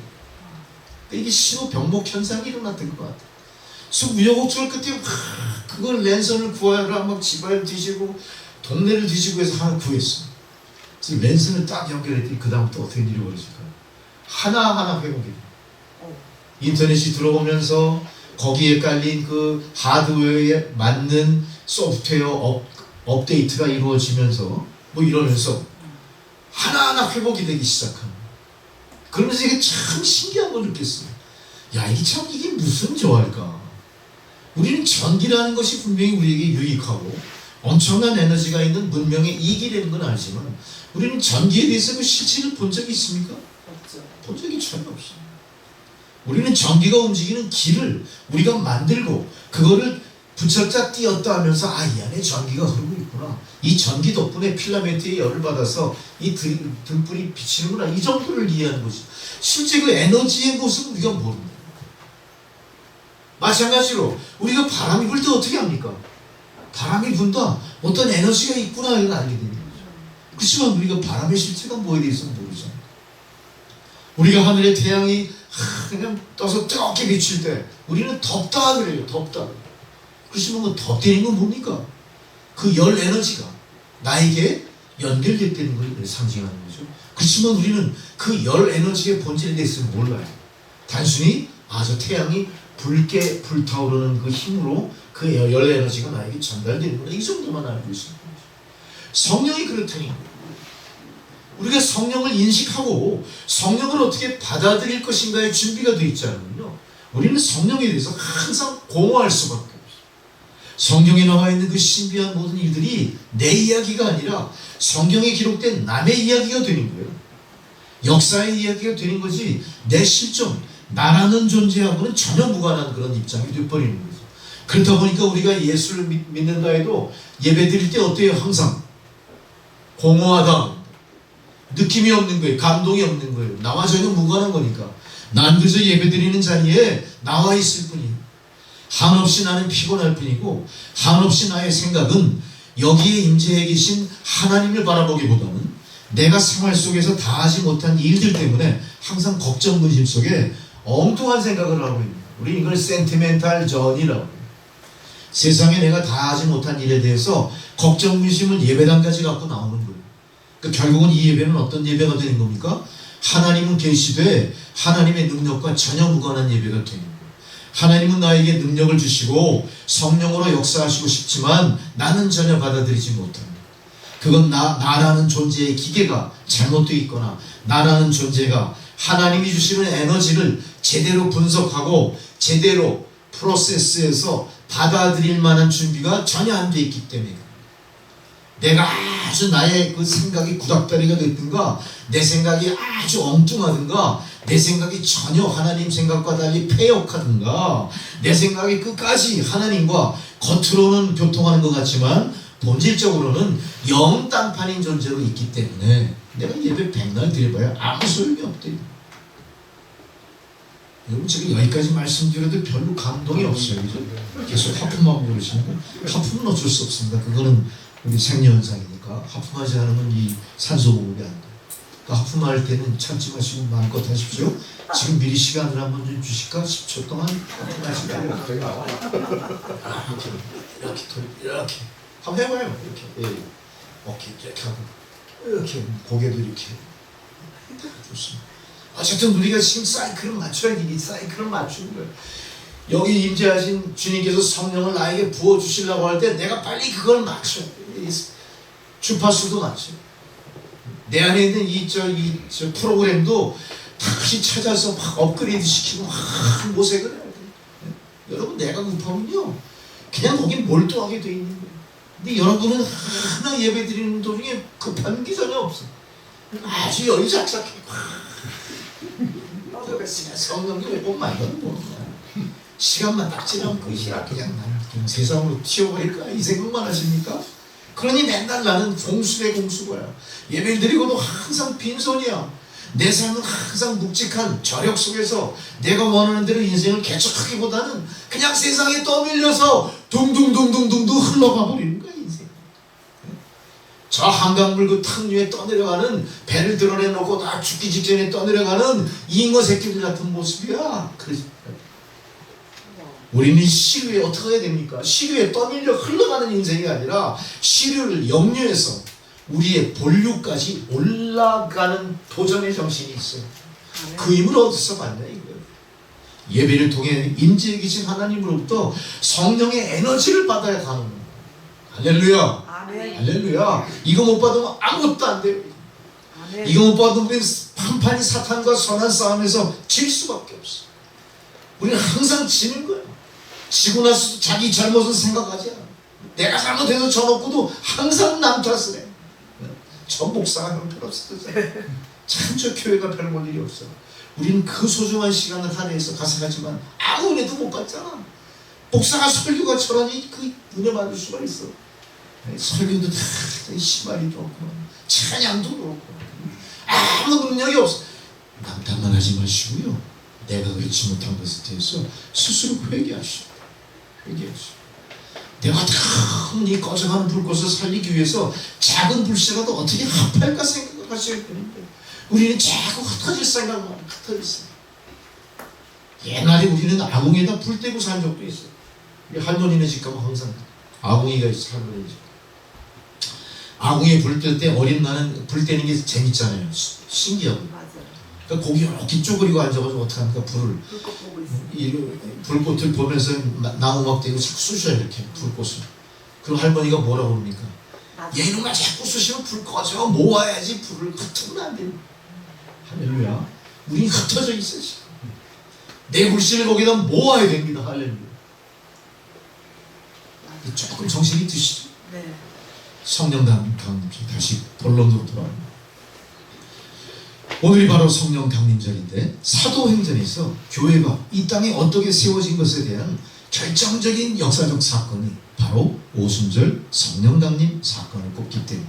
이게 신호 병목 현상이 일어났던 것 같아요. 그래서 우여곡절 끝에 그걸 랜선을 구하라 막 집안을 뒤지고 동네를 뒤지고 해서 하나 구했어. 그래서 랜선을 딱 연결했더니 그 다음부터 어떻게 일이 벌어질까요? 하나하나 회복이 돼. 인터넷이 들어오면서 거기에 깔린 그 하드웨어에 맞는 소프트웨어 업데이트가 이루어지면서 이러면서 하나하나 회복이 되기 시작한. 그러면서 이게 참 신기한 걸 느꼈어요. 이게 무슨 조화일까? 우리는 전기라는 것이 분명히 우리에게 유익하고 엄청난 에너지가 있는 문명의 이익이라는 건 알지만, 우리는 전기에 대해서 그 실체를 본 적이 있습니까? 없죠. 본 적이 전혀 없어요. 우리는 전기가 움직이는 길을 우리가 만들고 그거를 부착자 띄었다 하면서 이 안에 전기가 흐르고 있구나. 이 전기 덕분에 필라멘트에 열을 받아서 이 등불이 비치는구나. 이 정도를 이해하는 거지. 실제 그 에너지의 모습은 우리가 모릅니다. 마찬가지로 우리가 바람이 불 때 어떻게 합니까? 바람이 분다. 어떤 에너지가 있구나 이걸 알게 됩니다. 그렇지만 우리가 바람의 실체가 뭐에 대해서는 모르잖아요. 우리가 하늘에 태양이 그냥 떠서 뜨겁게 비칠 때 우리는 덥다 그래요. 덥다. 그렇지만 그 덥다는 건 뭡니까? 그 열 에너지가 나에게 연결됐다는 걸 상징하는 거죠. 그렇지만 우리는 그 열 에너지의 본질에 대해서 몰라요. 단순히 저 태양이 붉게 불타오르는 그 힘으로 그 열 에너지가 나에게 전달되는구나, 이 정도만 알고 있습니다. 성령이 그렇다니, 우리가 성령을 인식하고 성령을 어떻게 받아들일 것인가에 준비가 되어 있지 않으면요, 우리는 성령에 대해서 항상 공허할 수밖에 없어요. 성경에 나와 있는 그 신비한 모든 일들이 내 이야기가 아니라 성경에 기록된 남의 이야기가 되는 거예요. 역사의 이야기가 되는 거지, 내 실존, 나라는 존재하고는 전혀 무관한 그런 입장이 되어버리는 거죠. 그렇다 보니까 우리가 예수를 믿는다 해도 예배 드릴 때 어때요? 항상 공허하다, 느낌이 없는 거예요. 감동이 없는 거예요. 나와 전혀 무관한 거니까. 난 그저 예배 드리는 자리에 나와 있을 뿐이에요. 한없이 나는 피곤할 뿐이고, 한없이 나의 생각은 여기에 임재해 계신 하나님을 바라보기보다는 내가 생활 속에서 다 하지 못한 일들 때문에 항상 걱정 근심 속에 엉뚱한 생각을 하고 있는 거예요. 우리 이걸 센티멘탈 전이라고 해요. 세상에 내가 다 하지 못한 일에 대해서 걱정 근심을 예배당까지 갖고 나오는 거예요. 그러니까 결국은 이 예배는 어떤 예배가 되는 겁니까? 하나님은 계시되 하나님의 능력과 전혀 무관한 예배가 되는 거예요. 하나님은 나에게 능력을 주시고 성령으로 역사하시고 싶지만 나는 전혀 받아들이지 못합니다. 그건 나라는 존재의 기계가 잘못되어 있거나 나라는 존재가 하나님이 주시는 에너지를 제대로 분석하고 제대로 프로세스해서 받아들일 만한 준비가 전혀 안 돼 있기 때문에, 내가 아주 나의 그 생각이 구닥다리가 됐든가, 내 생각이 아주 엉뚱하든가, 내 생각이 전혀 하나님 생각과 달리 패역하든가, 내 생각이 끝까지 하나님과 겉으로는 교통하는 것 같지만 본질적으로는 영딴판인 존재로 있기 때문에 내가 예배 백날 드려봐야 아무 소용이 없대요. 여러분, 제가 여기까지 말씀드려도 별로 감동이 없어요. 계속 하품하고 그러시는데, 하품은 어쩔 수 없습니다. 그거는 우리 생리현상이니까. 하품하지 않으면 이 산소 공급이 안 돼요. 그러니까 하품할 때는 참지 마시고 마음껏 하십시오. 지금 미리 시간을 한번 좀 주실까? 10초 동안 하품하시고 이렇게 한번 해봐요. 이렇게 어깨 이렇게 하고 이렇게 고개도 이렇게. 좋습니다. 어쨌든 우리가 지금 사이클을 맞춰야 돼. 이 사이클을 맞추는 거예요. 여기 임재하신 주님께서 성령을 나에게 부어주시려고 할 때 내가 빨리 그걸 맞춰. 주파수도 맞춰. 내 안에 있는 이 프로그램도 다시 찾아서 막 업그레이드 시키고 막 모색을 해야 돼. 여러분, 내가 급하면요 그냥 거긴 몰두하게 돼 있는 거예요. 근데 여러분은 하나 예배 드리는 도중에 급한 게 전혀 없어. 아주 여유자작해. 성령이 왜 꼭 만드는 거야. 시간만 딱 지나면 끝이야. 그냥 나는 세상으로 튀어버릴까 이 생각만 하십니까? 그러니 맨날 나는 공수대 공수거야. 예배를 드리고도 항상 빈손이야. 내 삶은 항상 묵직한 저력 속에서 내가 원하는 대로 인생을 개척하기보다는 그냥 세상에 떠밀려서 둥둥둥둥둥둥 흘러가 버리는 거야, 인생. 저 한강물 그 탕 위에 떠내려가는, 배를 드러내놓고 다 죽기 직전에 떠내려가는 잉어 새끼들 같은 모습이야. 그래서 우리는 시류에 어떻게 해야 됩니까? 시류에 떠밀려 흘러가는 인생이 아니라 시류를 역류해서 우리의 본류까지 올라가는 도전의 정신이 있어요. 그 힘을 어디서 받냐 이거예요. 예배를 통해 임재해 계신 하나님으로부터 성령의 에너지를 받아야 가는 거예요. 할렐루야. 아멘. 할렐루야. 이거 못 받으면 아무것도 안 돼요. 아멘. 이거 못 받으면 우리는 판판이 사탄과 선한 싸움에서 질 수밖에 없어. 우리는 항상 지는 거예요. 지고 나서 자기 잘못은 생각하지 않아. 내가 잘못해서 져놓고도 항상 남 탓을 해. 저 목사가 형편없어. 참 저 교회가 별 볼 일이 없어. 우리는 그 소중한 시간을 할애해서 가생하지만 아무 은혜도 못 받잖아. 목사가 설교가 저러니 그 은혜 받을 수가 있어. 설교도 다 시발이도 없고 찬양도 그렇고 아무 능력이 없어. 남탓만 하지 마시고요. 내가 그렇지 못한 것에 대해서 스스로 회개하시오. 내가 이 꺼져가는 불꽃을 살리기 위해서 작은 불씨라도 어떻게 합할까 생각을 하셔야 되는데 우리는 자꾸 흩어질 생각만 흩어질 생각. 옛날에 우리는 아궁이에다 불 떼고 산 적도 있어요. 우리 할머니네 집 가면 항상 아궁이가 있어. 할머니 집 아궁이에 불 뗄 때 어린 나는 불 떼는 게 재밌잖아요. 신기하고. 맞아요. 그러니까 고기 이렇게 쪼그리고 앉아가지고 어떻게 합니까? 불을 불꽃 보고 있어요. 이 불꽃을 보면서 나무막 대고 자꾸 쑤셔요. 이렇게 불꽃을. 그럼 할머니가 뭐라고 그럽니까? 얘놈아 자꾸 쑤시면 불 꺼져. 모아야지. 불을 흩으면 안 됩니다. 할렐루야. 우리 흩어져 있어 지금. 내 불씨를 거기다 모아야 됩니다. 할렐루야. 조금 정신이 드시죠? 네. 성령 강림 다시 본론으로 돌아옵니다. 오늘이 바로 성령 강림절인데 사도행전에서 교회가 이 땅에 어떻게 세워진 것에 대한 결정적인 역사적 사건이 바로 오순절 성령강림 사건을 꼽기 때문에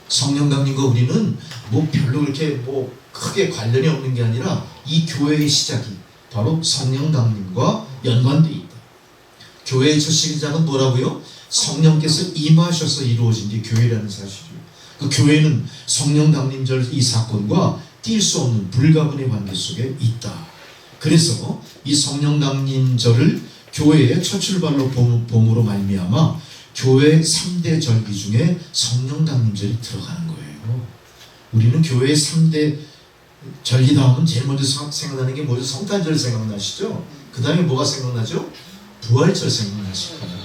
성령강림과 우리는 뭐 별로 그렇게 뭐 크게 관련이 없는 게 아니라 이 교회의 시작이 바로 성령강림과 연관되어 있다. 교회의 첫 시작은 뭐라고요? 성령께서 임하셔서 이루어진 게 교회라는 사실이에요. 그 교회는 성령강림절 이 사건과 뗄 수 없는 불가분의 관계 속에 있다. 그래서 이 성령강림절을 교회의 첫 출발로 봄으로 말미암아 교회 3대 절기 중에 성령강림절이 들어가는 거예요. 우리는 교회의 3대 절기 다음은 제일 먼저 생각나는 게 뭐죠? 성탄절 생각나시죠? 그 다음에 뭐가 생각나죠? 부활절 생각나실 거예요.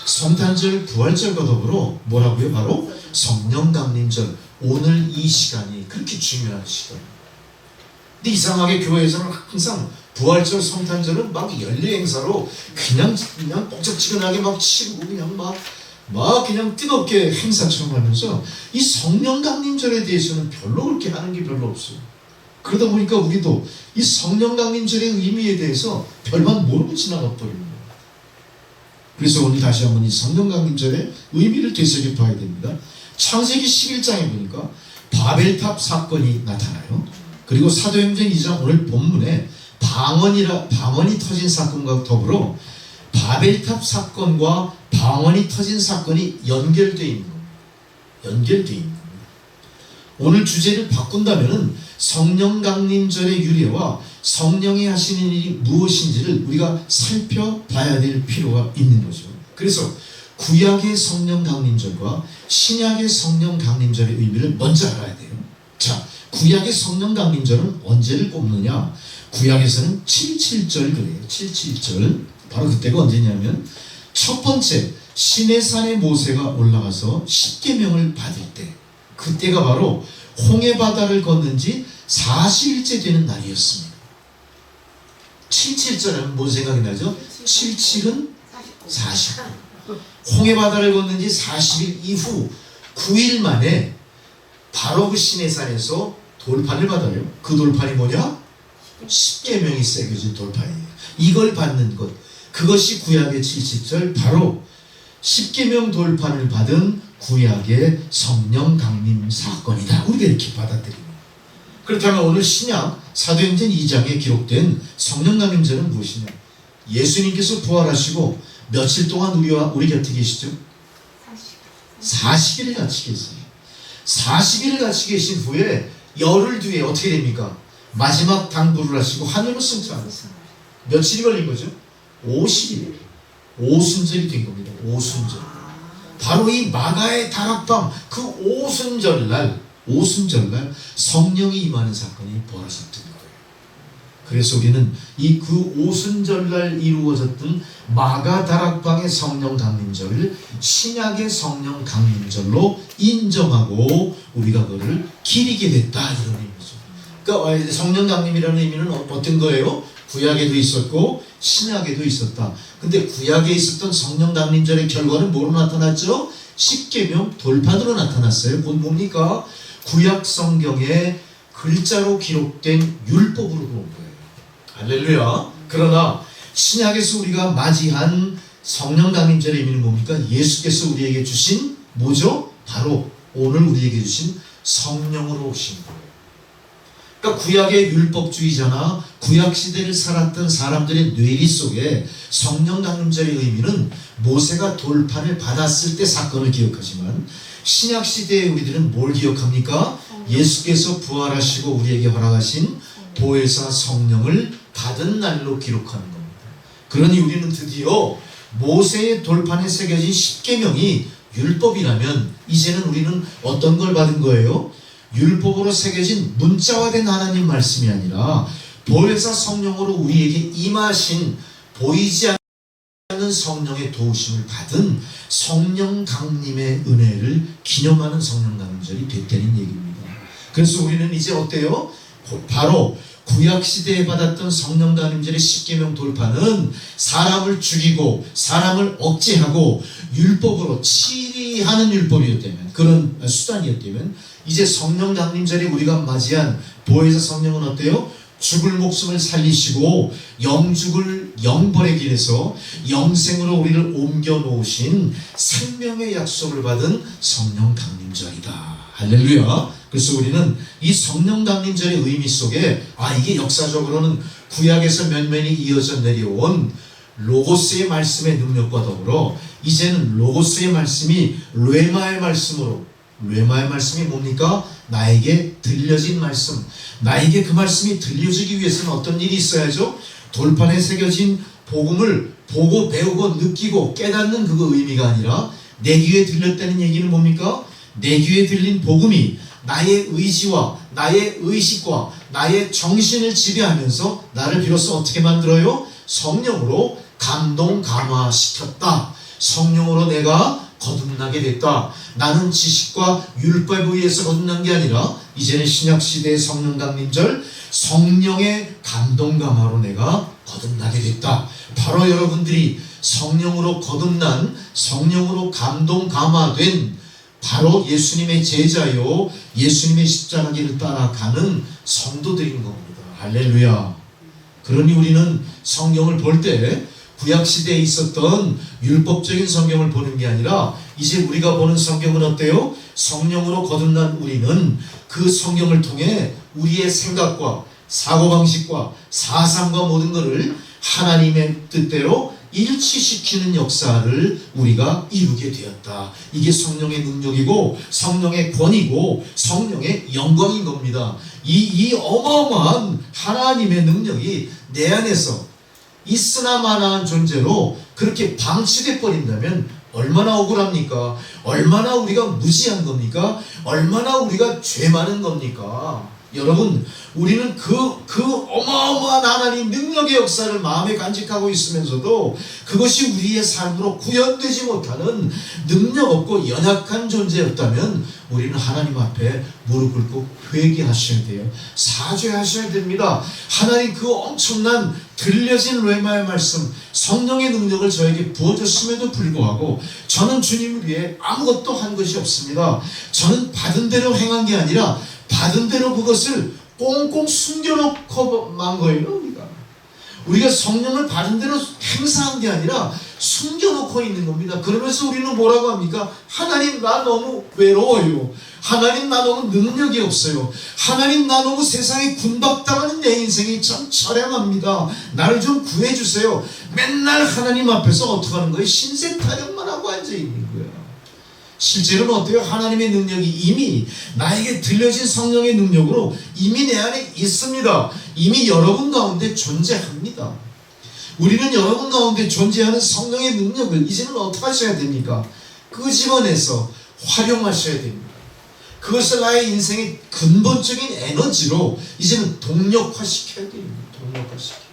성탄절, 부활절과 더불어 뭐라고요? 바로 성령강림절. 오늘 이 시간이 그렇게 중요한 시간. 근데 이상하게 교회에서는 항상 부활절, 성탄절은 막 연례 행사로 그냥 뻑적지근하게 막 치고 그냥 막 그냥 뜨겁게 행사처럼 하면서 이 성령강림절에 대해서는 별로 그렇게 하는 게 별로 없어요. 그러다 보니까 우리도 이 성령강림절의 의미에 대해서 별반 모르고 지나가 버리는 거예요. 그래서 오늘 다시 한번 이 성령강림절의 의미를 되새겨 봐야 됩니다. 창세기 11장에 보니까 바벨탑 사건이 나타나요. 그리고 사도행전 2장 오늘 본문에 방언이 터진 사건과 더불어 바벨탑 사건과 방언이 터진 사건이 연결되어 있는 겁니다. 연결되어 있는 겁니다. 오늘 주제를 바꾼다면 성령강림절의 유래와 성령이 하시는 일이 무엇인지를 우리가 살펴봐야 될 필요가 있는 거죠. 그래서 구약의 성령강림절과 신약의 성령강림절의 의미를 먼저 알아야 돼요. 자, 구약의 성령강림절은 언제를 꼽느냐? 구약에서는 7.7절 그래요. 7.7절. 바로 그때가 언제냐면 첫 번째 시내산에 모세가 올라가서 십계명을 받을 때, 그때가 바로 홍해바다를 건넌 지 40일째 되는 날이었습니다. 7.7절은 뭔 생각이 나죠? 7.7은 40. 홍해바다를 건넌 지 40일 이후 9일 만에 바로 그 시내산에서 돌판을 받아요. 그 돌판이 뭐냐? 십계명이 새겨진 돌판이에요. 이걸 받는 것, 그것이 구약의 7.7절, 바로 십계명 돌판을 받은 구약의 성령강림 사건이다. 우리가 이렇게 받아들입니다. 그렇다면 오늘 신약 사도행전 2장에 기록된 성령강림절은 무엇이냐? 예수님께서 부활하시고 며칠 동안 우리 곁에 계시죠? 40일을 같이 계세요. 40일을 같이 계신 후에 열흘 뒤에 어떻게 됩니까? 마지막 당부를 하시고 하늘로 승천하셨어요. 며칠이 걸린 거죠? 50일. 오순절이 된 겁니다. 오순절. 바로 이 마가의 다락방, 그 오순절날 성령이 임하는 사건이 벌어졌던 거예요. 그래서 우리는 이 그 오순절날 이루어졌던 마가 다락방의 성령강림절을 신약의 성령강림절로 인정하고 우리가 그를 기리게 됐다, 이런 의미죠. 그러니까 성령강림이라는 의미는 어떤 거예요? 구약에도 있었고 신약에도 있었다. 근데 구약에 있었던 성령강림절의 결과는 뭐로 나타났죠? 십계명 돌판으로 나타났어요. 곧 뭡니까? 구약 성경에 글자로 기록된 율법으로 본 거예요. 할렐루야. 그러나 신약에서 우리가 맞이한 성령강림절의 의미는 뭡니까? 예수께서 우리에게 주신 뭐죠? 바로 오늘 우리에게 주신 성령으로 오신 거예요. 그러니까 구약의 율법주의자나 구약시대를 살았던 사람들의 뇌리 속에 성령강림절의 의미는 모세가 돌판을 받았을 때 사건을 기억하지만 신약시대의 우리들은 뭘 기억합니까? 예수께서 부활하시고 우리에게 허락하신 보혜사 성령을 받은 날로 기록하는 겁니다. 그러니 우리는 드디어 모세의 돌판에 새겨진 십계명이 율법이라면 이제는 우리는 어떤 걸 받은 거예요? 율법으로 새겨진 문자화된 하나님 말씀이 아니라 보혜사 성령으로 우리에게 임하신 보이지 않는 성령의 도우심을 받은 성령강림의 은혜를 기념하는 성령강림절이 됐다는 얘기입니다. 그래서 우리는 이제 어때요? 바로 구약시대에 받았던 성령강림절의 십계명 돌파는 사람을 죽이고 사람을 억제하고 율법으로 치리하는 율법이었다면, 그런 수단이었다면, 이제 성령강림절에 우리가 맞이한 보혜사 성령은 어때요? 죽을 목숨을 살리시고 영죽을 영벌의 길에서 영생으로 우리를 옮겨 놓으신 생명의 약속을 받은 성령 강림절이다. 할렐루야. 그래서 우리는 이 성령 강림절의 의미 속에 이게 역사적으로는 구약에서 면면이 이어져 내려온 로고스의 말씀의 능력과 더불어 이제는 로고스의 말씀이 뢰마의 말씀으로, 뢰마의 말씀이 뭡니까? 나에게 들려진 말씀. 나에게 그 말씀이 들려지기 위해서는 어떤 일이 있어야죠? 돌판에 새겨진 복음을 보고 배우고 느끼고 깨닫는 그거 의미가 아니라 내 귀에 들렸다는 얘기는 뭡니까? 내 귀에 들린 복음이 나의 의지와 나의 의식과 나의 정신을 지배하면서 나를 비로소 어떻게 만들어요? 성령으로 감동 감화시켰다. 성령으로 내가 거듭나게 됐다. 나는 지식과 율법에 의해서 거듭난 게 아니라 이제는 신약시대의 성령 강림절 성령의 감동 감화로 내가 거듭나게 됐다. 바로 여러분들이 성령으로 거듭난, 성령으로 감동 감화된 바로 예수님의 제자요, 예수님의 십자가 길을 따라가는 성도들인 겁니다. 할렐루야. 그러니 우리는 성경을 볼 때 구약시대에 있었던 율법적인 성경을 보는 게 아니라 이제 우리가 보는 성경은 어때요? 성령으로 거듭난 우리는 그 성경을 통해 우리의 생각과 사고방식과 사상과 모든 것을 하나님의 뜻대로 일치시키는 역사를 우리가 이루게 되었다. 이게 성령의 능력이고 성령의 권위고 성령의 영광인 겁니다. 이 어마어마한 하나님의 능력이 내 안에서 있으나 마나한 존재로 그렇게 방치돼 버린다면 얼마나 억울합니까? 얼마나 우리가 무지한 겁니까? 얼마나 우리가 죄 많은 겁니까? 여러분, 우리는 그 어마어마한 하나님 능력의 역사를 마음에 간직하고 있으면서도 그것이 우리의 삶으로 구현되지 못하는 능력 없고 연약한 존재였다면 우리는 하나님 앞에 무릎 꿇고 회개하셔야 돼요. 사죄하셔야 됩니다. 하나님 그 엄청난 들려진 뢰마의 말씀, 성령의 능력을 저에게 부어줬음에도 불구하고 저는 주님을 위해 아무것도 한 것이 없습니다. 저는 받은 대로 행한 게 아니라 받은 대로 그것을 꽁꽁 숨겨놓고만 거예요. 우리가 성령을 받은 대로 행사한 게 아니라 숨겨놓고 있는 겁니다. 그러면서 우리는 뭐라고 합니까? 하나님, 나 너무 외로워요. 하나님, 나 너무 능력이 없어요. 하나님, 나 너무 세상에 군박당하는 내 인생이 참 처량합니다. 나를 좀 구해주세요. 맨날 하나님 앞에서 어떻게 하는 거예요? 신세 타령만 하고 앉아있는 거예요. 실제로는 어때요? 하나님의 능력이 이미 나에게 들려진 성령의 능력으로 이미 내 안에 있습니다. 이미 여러분 가운데 존재합니다. 우리는 여러분 가운데 존재하는 성령의 능력을 이제는 어떻게 하셔야 됩니까? 끄집어내서 활용하셔야 됩니다. 그것을 나의 인생의 근본적인 에너지로 이제는 동력화시켜야 됩니다. 동력화시켜야.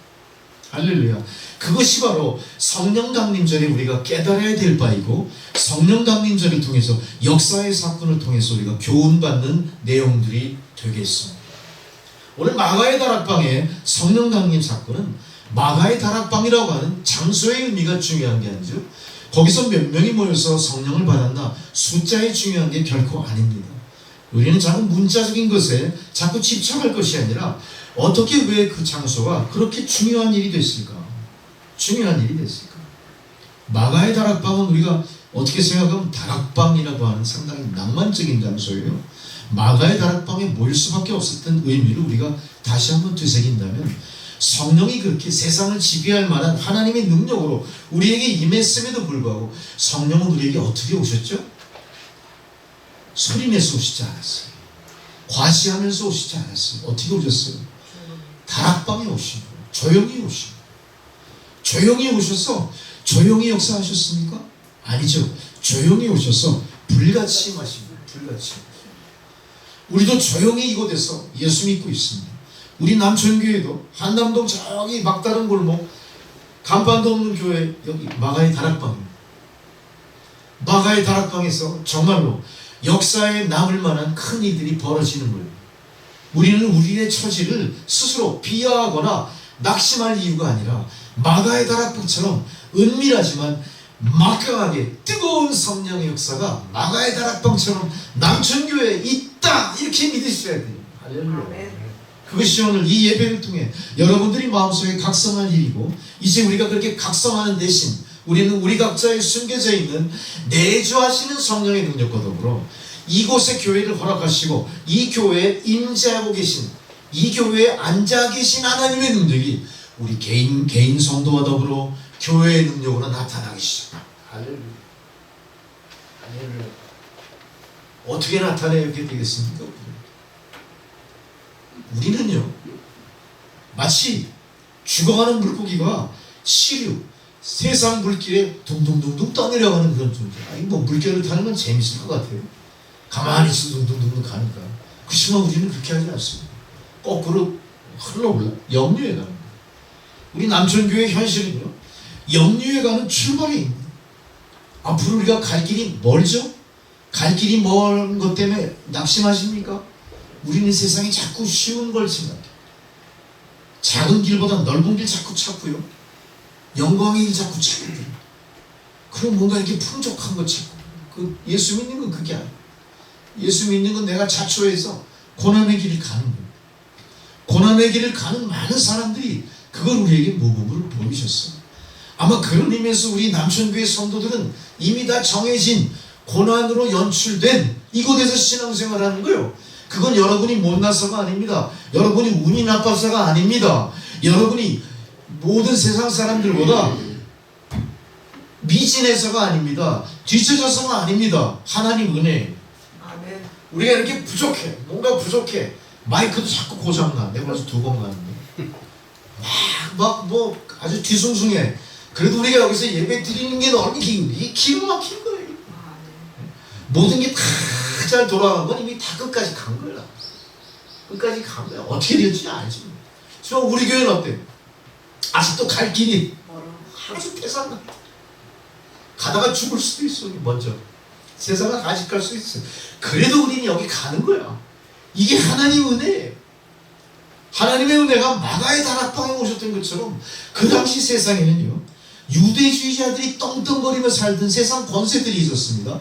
할렐루야. 그것이 바로 성령 강림절에 우리가 깨달아야 될 바이고 성령 강림절을 통해서 역사의 사건을 통해서 우리가 교훈받는 내용들이 되겠습니다. 오늘 마가의 다락방의 성령 강림 사건은 마가의 다락방이라고 하는 장소의 의미가 중요한 게 아니죠. 거기서 몇 명이 모여서 성령을 받았나 숫자에 중요한 게 결코 아닙니다. 우리는 자꾸 문자적인 것에 자꾸 집착할 것이 아니라 어떻게 왜 그 장소가 그렇게 중요한 일이 됐을까? 중요한 일이 됐을까? 마가의 다락방은 우리가 어떻게 생각하면 다락방이라고 하는 상당히 낭만적인 장소예요. 마가의 다락방에 모일 수밖에 없었던 의미를 우리가 다시 한번 되새긴다면 성령이 그렇게 세상을 지배할 만한 하나님의 능력으로 우리에게 임했음에도 불구하고 성령은 우리에게 어떻게 오셨죠? 소리내서 오시지 않았어요. 과시하면서 오시지 않았어요. 어떻게 오셨어요? 다락방에 오신 거예요. 조용히 오신 거예요. 조용히 오셔서 조용히 역사하셨습니까? 아니죠. 조용히 오셔서 불같이 임하신 거예요. 불같이. 우리도 조용히 이곳에서 예수 믿고 있습니다. 우리 남천교회도 한남동 저기 막다른 골목 간판도 없는 교회 여기 마가의 다락방입니다. 마가의 다락방에서 정말로 역사에 남을 만한 큰 일들이 벌어지는 거예요. 우리는 우리의 처지를 스스로 비하하거나 낙심할 이유가 아니라 마가의 다락방처럼 은밀하지만 막강하게 뜨거운 성령의 역사가 마가의 다락방처럼 남천교회에 있다 이렇게 믿으셔야 돼요. 할렐루야. 그것이 오늘 이 예배를 통해 여러분들이 마음속에 각성할 일이고, 이제 우리가 그렇게 각성하는 대신 우리는 우리 각자에 숨겨져 있는 내주하시는 성령의 능력과 더불어 이곳의 교회를 허락하시고 이 교회에 임재하고 계신, 이 교회에 앉아 계신 하나님의 능력이 우리 개인 성도와 더불어 교회의 능력으로 나타나기 시작합니다. 할렐루야. 할렐루야. 어떻게 나타내게 되겠습니까? 우리는요, 마치 죽어가는 물고기가 시류, 세상 물길에 둥둥둥둥 떠내려가는 그런 존재. 아니 뭐 물결을 타는 건 재밌을 것 같아요. 가만히 있어 둥둥둥둥 가니까. 그렇지만 우리는 그렇게 하지 않습니다. 거꾸로 흘러올라 역류해 가는 거예요. 우리 남천교회 현실은요, 역류해 가는 출발입니다. 앞으로 우리가 갈 길이 멀죠? 갈 길이 먼 것 때문에 낙심하십니까? 우리는 세상에 자꾸 쉬운 걸 생각해요. 작은 길보다 넓은 길 자꾸 찾고요, 영광의 길 자꾸 찾고, 그럼 뭔가 이렇게 풍족한 거 찾고. 그 예수 믿는 건 그게 아니에요. 예수 믿는 건 내가 자초해서 고난의 길을 가는 거예요. 고난의 길을 가는 많은 사람들이 그걸 우리에게 모범으로 보이셨어요. 아마 그런 의미에서 우리 남천교회 성도들은 이미 다 정해진 고난으로 연출된 이곳에서 신앙생활하는 거예요. 그건 여러분이 못나서가 아닙니다. 여러분이 운이 나빠서가 아닙니다. 여러분이 모든 세상 사람들보다 미진해서가 아닙니다. 뒤처져서가 아닙니다. 하나님 은혜. 아멘. 우리가 이렇게 부족해. 뭔가 부족해. 마이크도 자꾸 고장나. 내가 벌써 2번 가는데. 막 뭐 아주 뒤숭숭해. 그래도 우리가 여기서 예배 드리는 게 너무 기가 막힌 거예요. 모든 게 다 잘 돌아간 건 이미 다 끝까지 간 거야. 끝까지 간 거야. 어떻게 될지 알지. 지금 우리 교회는 어때? 아직도 갈 길이 아주 태산나. 가다가 죽을 수도 있어. 먼저 세상을 아직 갈 수 있어. 그래도 우리는 여기 가는 거야. 이게 하나님 은혜예요. 하나님의 은혜가 마가의 다락방에 오셨던 것처럼 그 당시 세상에는요, 유대주의자들이 떵떵거리며 살던 세상 권세들이 있었습니다.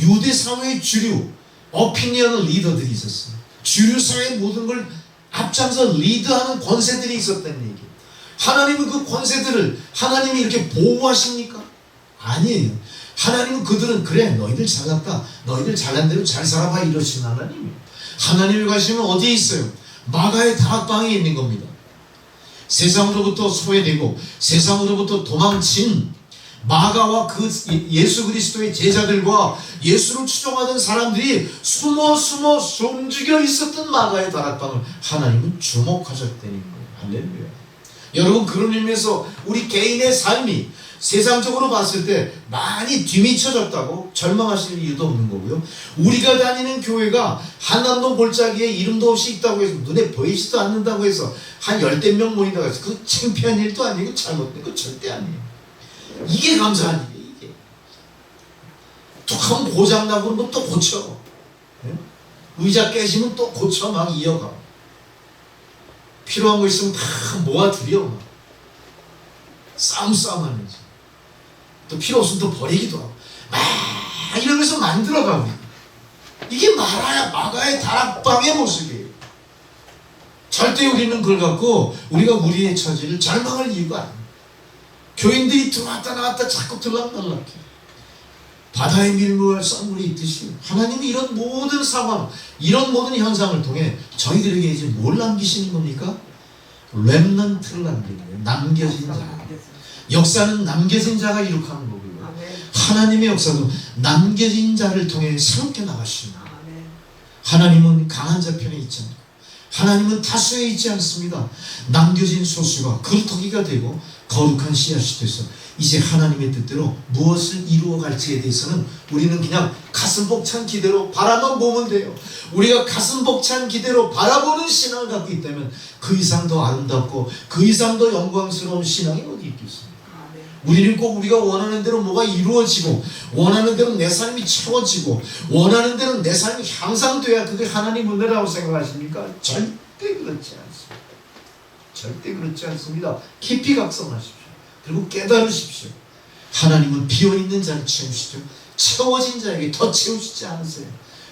유대 사회의 주류 어피니언 리더들이 있었어요. 주류 사회의 모든 걸 앞장서 리드하는 권세들이 있었다는 얘기예요. 하나님은 그 권세들을 하나님이 이렇게 보호하십니까? 아니에요. 하나님은 그들은 그래 너희들 잘났다, 너희들 잘난 대로 잘 살아봐 이러신 하나님이에요. 하나님의 관심은 어디에 있어요? 마가의 다락방에 있는 겁니다. 세상으로부터 소외되고 세상으로부터 도망친 마가와 그 예수 그리스도의 제자들과 예수를 추종하던 사람들이 숨어 숨죽여 있었던 마가의 다락방을 하나님은 주목하셨다는 거예요. 할렐루야. 여러분, 그런 의미에서 우리 개인의 삶이 세상적으로 봤을 때 많이 뒤미쳐졌다고 절망하실 이유도 없는 거고요. 우리가 다니는 교회가 한남동 골짜기에 이름도 없이 있다고 해서 눈에 보이지도 않는다고 해서 한 10대 명 모인다고 해서 그 창피한 일도 아니고 잘못된 거 절대 아니에요. 이게 감사한 일이에요. 이게 툭 하면 고장나고 뭐 또 고쳐. 의자 깨지면 또 고쳐 막 이어가. 필요한 거 있으면 다 모아두려. 막 싸움하면서 또 필요 없으면 또 버리기도 하고 막 이러면서 만들어가고. 이게 마가의 다락방의 모습이에요. 절대 우리는 그걸 갖고 우리가 우리의 처지를 절망할 이유가 아니에요. 교인들이 들어왔다 나왔다 자꾸 들락날락해. 바다에 밀무할 썰물이 있듯이 하나님이 이런 모든 상황, 이런 모든 현상을 통해 저희들에게 이제 뭘 남기시는 겁니까? 렘넌트를 남기는 거예요. 남겨진 자. 역사는 남겨진 자가 이룩하는 거고요. 하나님의 역사도 남겨진 자를 통해 새롭게 나가십니다. 하나님은 강한 자 편에 있지 않고 하나님은 다수에 있지 않습니다. 남겨진 소수가 그루터기가 되고 거룩한 씨앗이 돼서 이제 하나님의 뜻대로 무엇을 이루어갈지에 대해서는 우리는 그냥 가슴 벅찬 기대로 바라만 보면 돼요. 우리가 가슴 벅찬 기대로 바라보는 신앙을 갖고 있다면 그 이상 더 아름답고 그 이상 더 영광스러운 신앙이 어디 있겠습니까? 우리는 꼭 우리가 원하는 대로 뭐가 이루어지고 원하는 대로 내 삶이 채워지고 원하는 대로 내 삶이 향상돼야 그게 하나님 은혜라고 생각하십니까? 절대 그렇지 않습니다. 절대 그렇지 않습니다. 깊이 각성하십시오. 그리고 깨달으십시오. 하나님은 비어있는 자를 채우시죠. 채워진 자에게 더 채우시지 않으세요.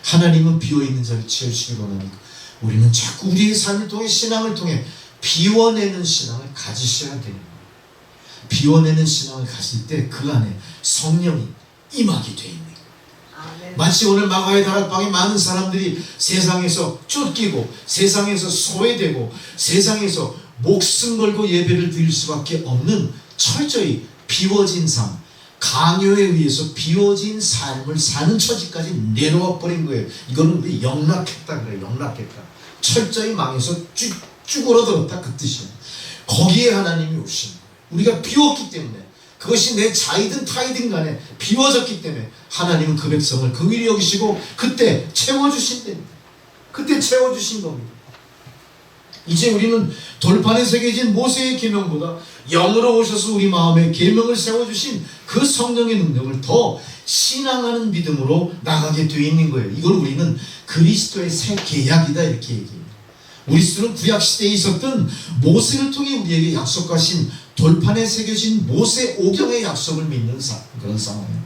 하나님은 비어있는 자를 채우시기 원하니까 우리는 자꾸 우리의 삶을 통해 신앙을 통해 비워내는 신앙을 가지셔야 되는 거예요. 비워내는 신앙을 가질 때 그 안에 성령이 임하게 돼 있는 거예요. 마치 오늘 마가의 다락방에 많은 사람들이 세상에서 쫓기고 세상에서 소외되고 세상에서 목숨 걸고 예배를 드릴 수밖에 없는 철저히 비워진 삶, 강요에 의해서 비워진 삶을 사는 처지까지 내려와 버린 거예요. 이거는 우리 영락했다 그래요. 영락했다. 철저히 망해서 쭈그러들었다 그 뜻이에요. 거기에 하나님이 오신 거예요. 우리가 비웠기 때문에, 그것이 내 자이든 타이든 간에 비워졌기 때문에 하나님은 그 백성을 긍휼히 여기시고 그때 채워주신답니다. 그때 채워주신 겁니다. 이제 우리는 돌판에 새겨진 모세의 계명보다 영으로 오셔서 우리 마음에 계명을 세워주신 그 성령의 능력을 더 신앙하는 믿음으로 나가게 되어 있는 거예요. 이걸 우리는 그리스도의 새 계약이다 이렇게 얘기해요. 그리스도는 구약시대에 있었던 모세를 통해 우리에게 약속하신 돌판에 새겨진 모세 오경의 약속을 믿는 그런 상황이에요.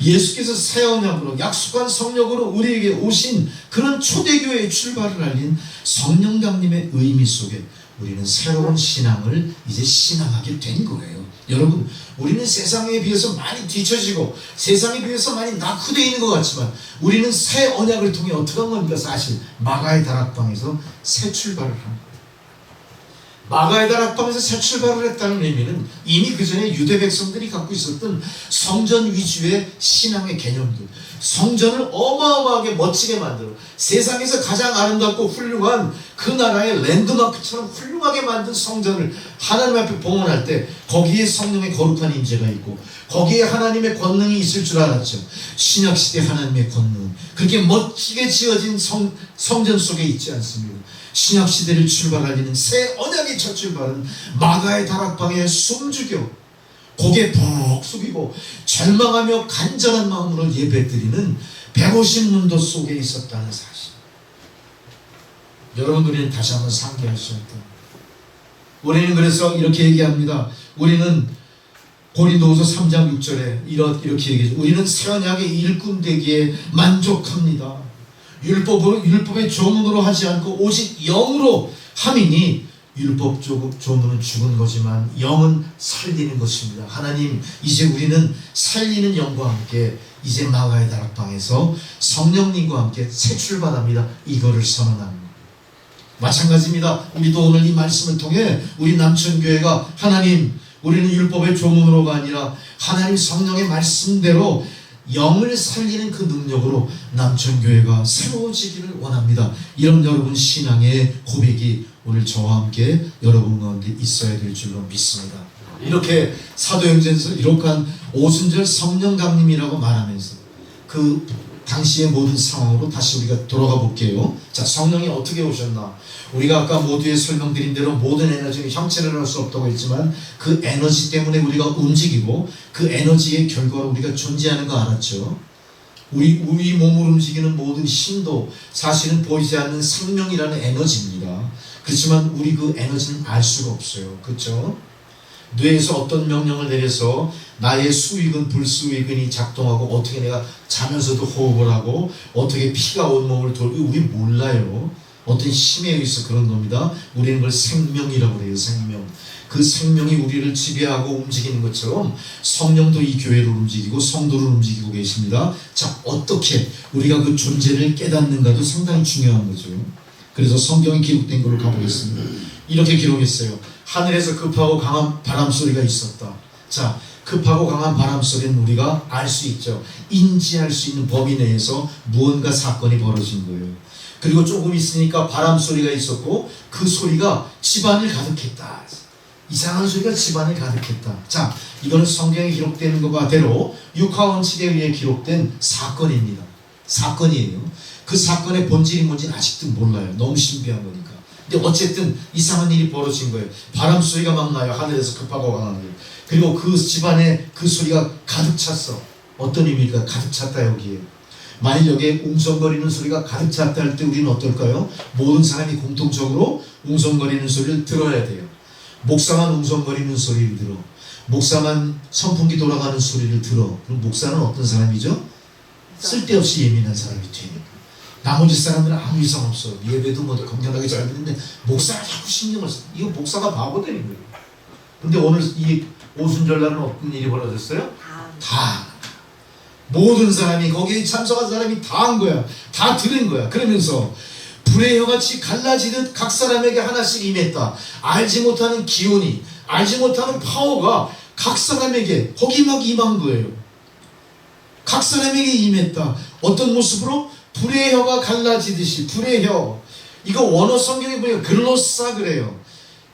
예수께서 새 언약으로 약속한 성령으로 우리에게 오신 그런 초대교회의 출발을 알린 성령 강림의 의미 속에 우리는 새로운 신앙을 이제 신앙하게 된 거예요. 여러분, 우리는 세상에 비해서 많이 뒤처지고 세상에 비해서 많이 낙후되어 있는 것 같지만 우리는 새 언약을 통해 어떻게 한 겁니까? 사실 마가의 다락방에서 새 출발을 한 거예요. 마가의 다락방에서 새 출발을 했다는 의미는 이미 그 전에 유대 백성들이 갖고 있었던 성전 위주의 신앙의 개념들, 성전을 어마어마하게 멋지게 만들어 세상에서 가장 아름답고 훌륭한 그 나라의 랜드마크처럼 훌륭하게 만든 성전을 하나님 앞에 봉헌할 때 거기에 성령의 거룩한 임재가 있고 거기에 하나님의 권능이 있을 줄 알았죠. 신약시대 하나님의 권능, 그렇게 멋지게 지어진 성전 속에 있지 않습니다. 신약시대를 출발하는 새 언약의 첫 출발은 마가의 다락방에 숨죽여 고개 푹 숙이고 절망하며 간절한 마음으로 예배드리는 150문도 속에 있었다는 사실. 여러분, 우리는 다시 한번 상기할 수 있다. 우리는 그래서 이렇게 얘기합니다. 우리는 고린도후서 3장 6절에 이렇게 얘기하죠. 우리는 새 언약의 일꾼 되기에 만족합니다. 율법의 조문으로 하지 않고 오직 영으로 함이니 율법 조문은 죽은 거지만 영은 살리는 것입니다. 하나님, 이제 우리는 살리는 영과 함께 이제 마가의 다락방에서 성령님과 함께 새 출발합니다. 이거를 선언합니다. 마찬가지입니다. 우리도 오늘 이 말씀을 통해 우리 남천교회가 하나님, 우리는 율법의 조문으로가 아니라 하나님 성령의 말씀대로 영을 살리는 그 능력으로 남천교회가 새로워지기를 원합니다. 이런 여러분 신앙의 고백이 오늘 저와 함께 여러분 가운데 있어야 될 줄로 믿습니다. 이렇게 사도행전에서 이룩한 오순절 성령 강림이라고 말하면서 그 당시의 모든 상황으로 다시 우리가 돌아가 볼게요. 자, 성령이 어떻게 오셨나? 우리가 아까 모두에 설명드린 대로 모든 에너지는 형체를 할 수 없다고 했지만 그 에너지 때문에 우리가 움직이고 그 에너지의 결과로 우리가 존재하는 거 알았죠? 우리 몸을 움직이는 모든 힘도 사실은 보이지 않는 생명이라는 에너지입니다. 그렇지만 우리 그 에너지는 알 수가 없어요. 그렇죠? 뇌에서 어떤 명령을 내려서 나의 수익은 불수익은이 작동하고 어떻게 내가 자면서도 호흡을 하고 어떻게 피가 온몸을 돌고 우리 몰라요. 어떤 힘에 의해서 그런 겁니다. 우리는 그걸 생명이라고 그래요. 생명. 그 생명이 우리를 지배하고 움직이는 것처럼 성령도 이 교회를 움직이고 성도를 움직이고 계십니다. 자, 어떻게 우리가 그 존재를 깨닫는가도 상당히 중요한 거죠. 그래서 성경에 기록된 걸로 가보겠습니다. 이렇게 기록했어요. 하늘에서 급하고 강한 바람 소리가 있었다. 자, 급하고 강한 바람 소리는 우리가 알 수 있죠. 인지할 수 있는 범위 내에서 무언가 사건이 벌어진 거예요. 그리고 조금 있으니까 바람 소리가 있었고 그 소리가 집안을 가득했다. 이상한 소리가 집안을 가득했다. 자, 이거는 성경에 기록되는 것과대로 육하원칙에 의해 기록된 사건입니다. 사건이에요. 그 사건의 본질이 뭔지는 아직도 몰라요. 너무 신비한 거니까. 근데 어쨌든 이상한 일이 벌어진 거예요. 바람 소리가 막 나요. 하늘에서 급하고 강하게. 그리고 그 집안에 그 소리가 가득 찼어. 어떤 의미일까? 가득 찼다 여기에. 만일 여기에 웅성거리는 소리가 가득 찼다 할 때 우리는 어떨까요? 모든 사람이 공통적으로 웅성거리는 소리를 들어야 돼요. 목사만 웅성거리는 소리를 들어. 목사만 선풍기 돌아가는 소리를 들어. 그럼 목사는 어떤 사람이죠? 쓸데없이 예민한 사람이 되니까. 나머지 사람들은 아무 이상 없어. 예배도 뭐 건전하게 잘 드는데 목사가 자꾸 신경을 써. 이거 목사가 바보 되는 거예요. 근데 오늘 이 오순절날은 어떤 일이 벌어졌어요? 다 모든 사람이 거기에 참석한 사람이 다 한 거야. 다 들은 거야. 그러면서 불의 혀같이 갈라지듯 각 사람에게 하나씩 임했다. 알지 못하는 기운이, 알지 못하는 파워가 각 사람에게 거기 막 임한 거예요. 각 사람에게 임했다. 어떤 모습으로? 불의 혀가 갈라지듯이. 불의 혀. 이거 원어 성경에 보면 글로사 그래요.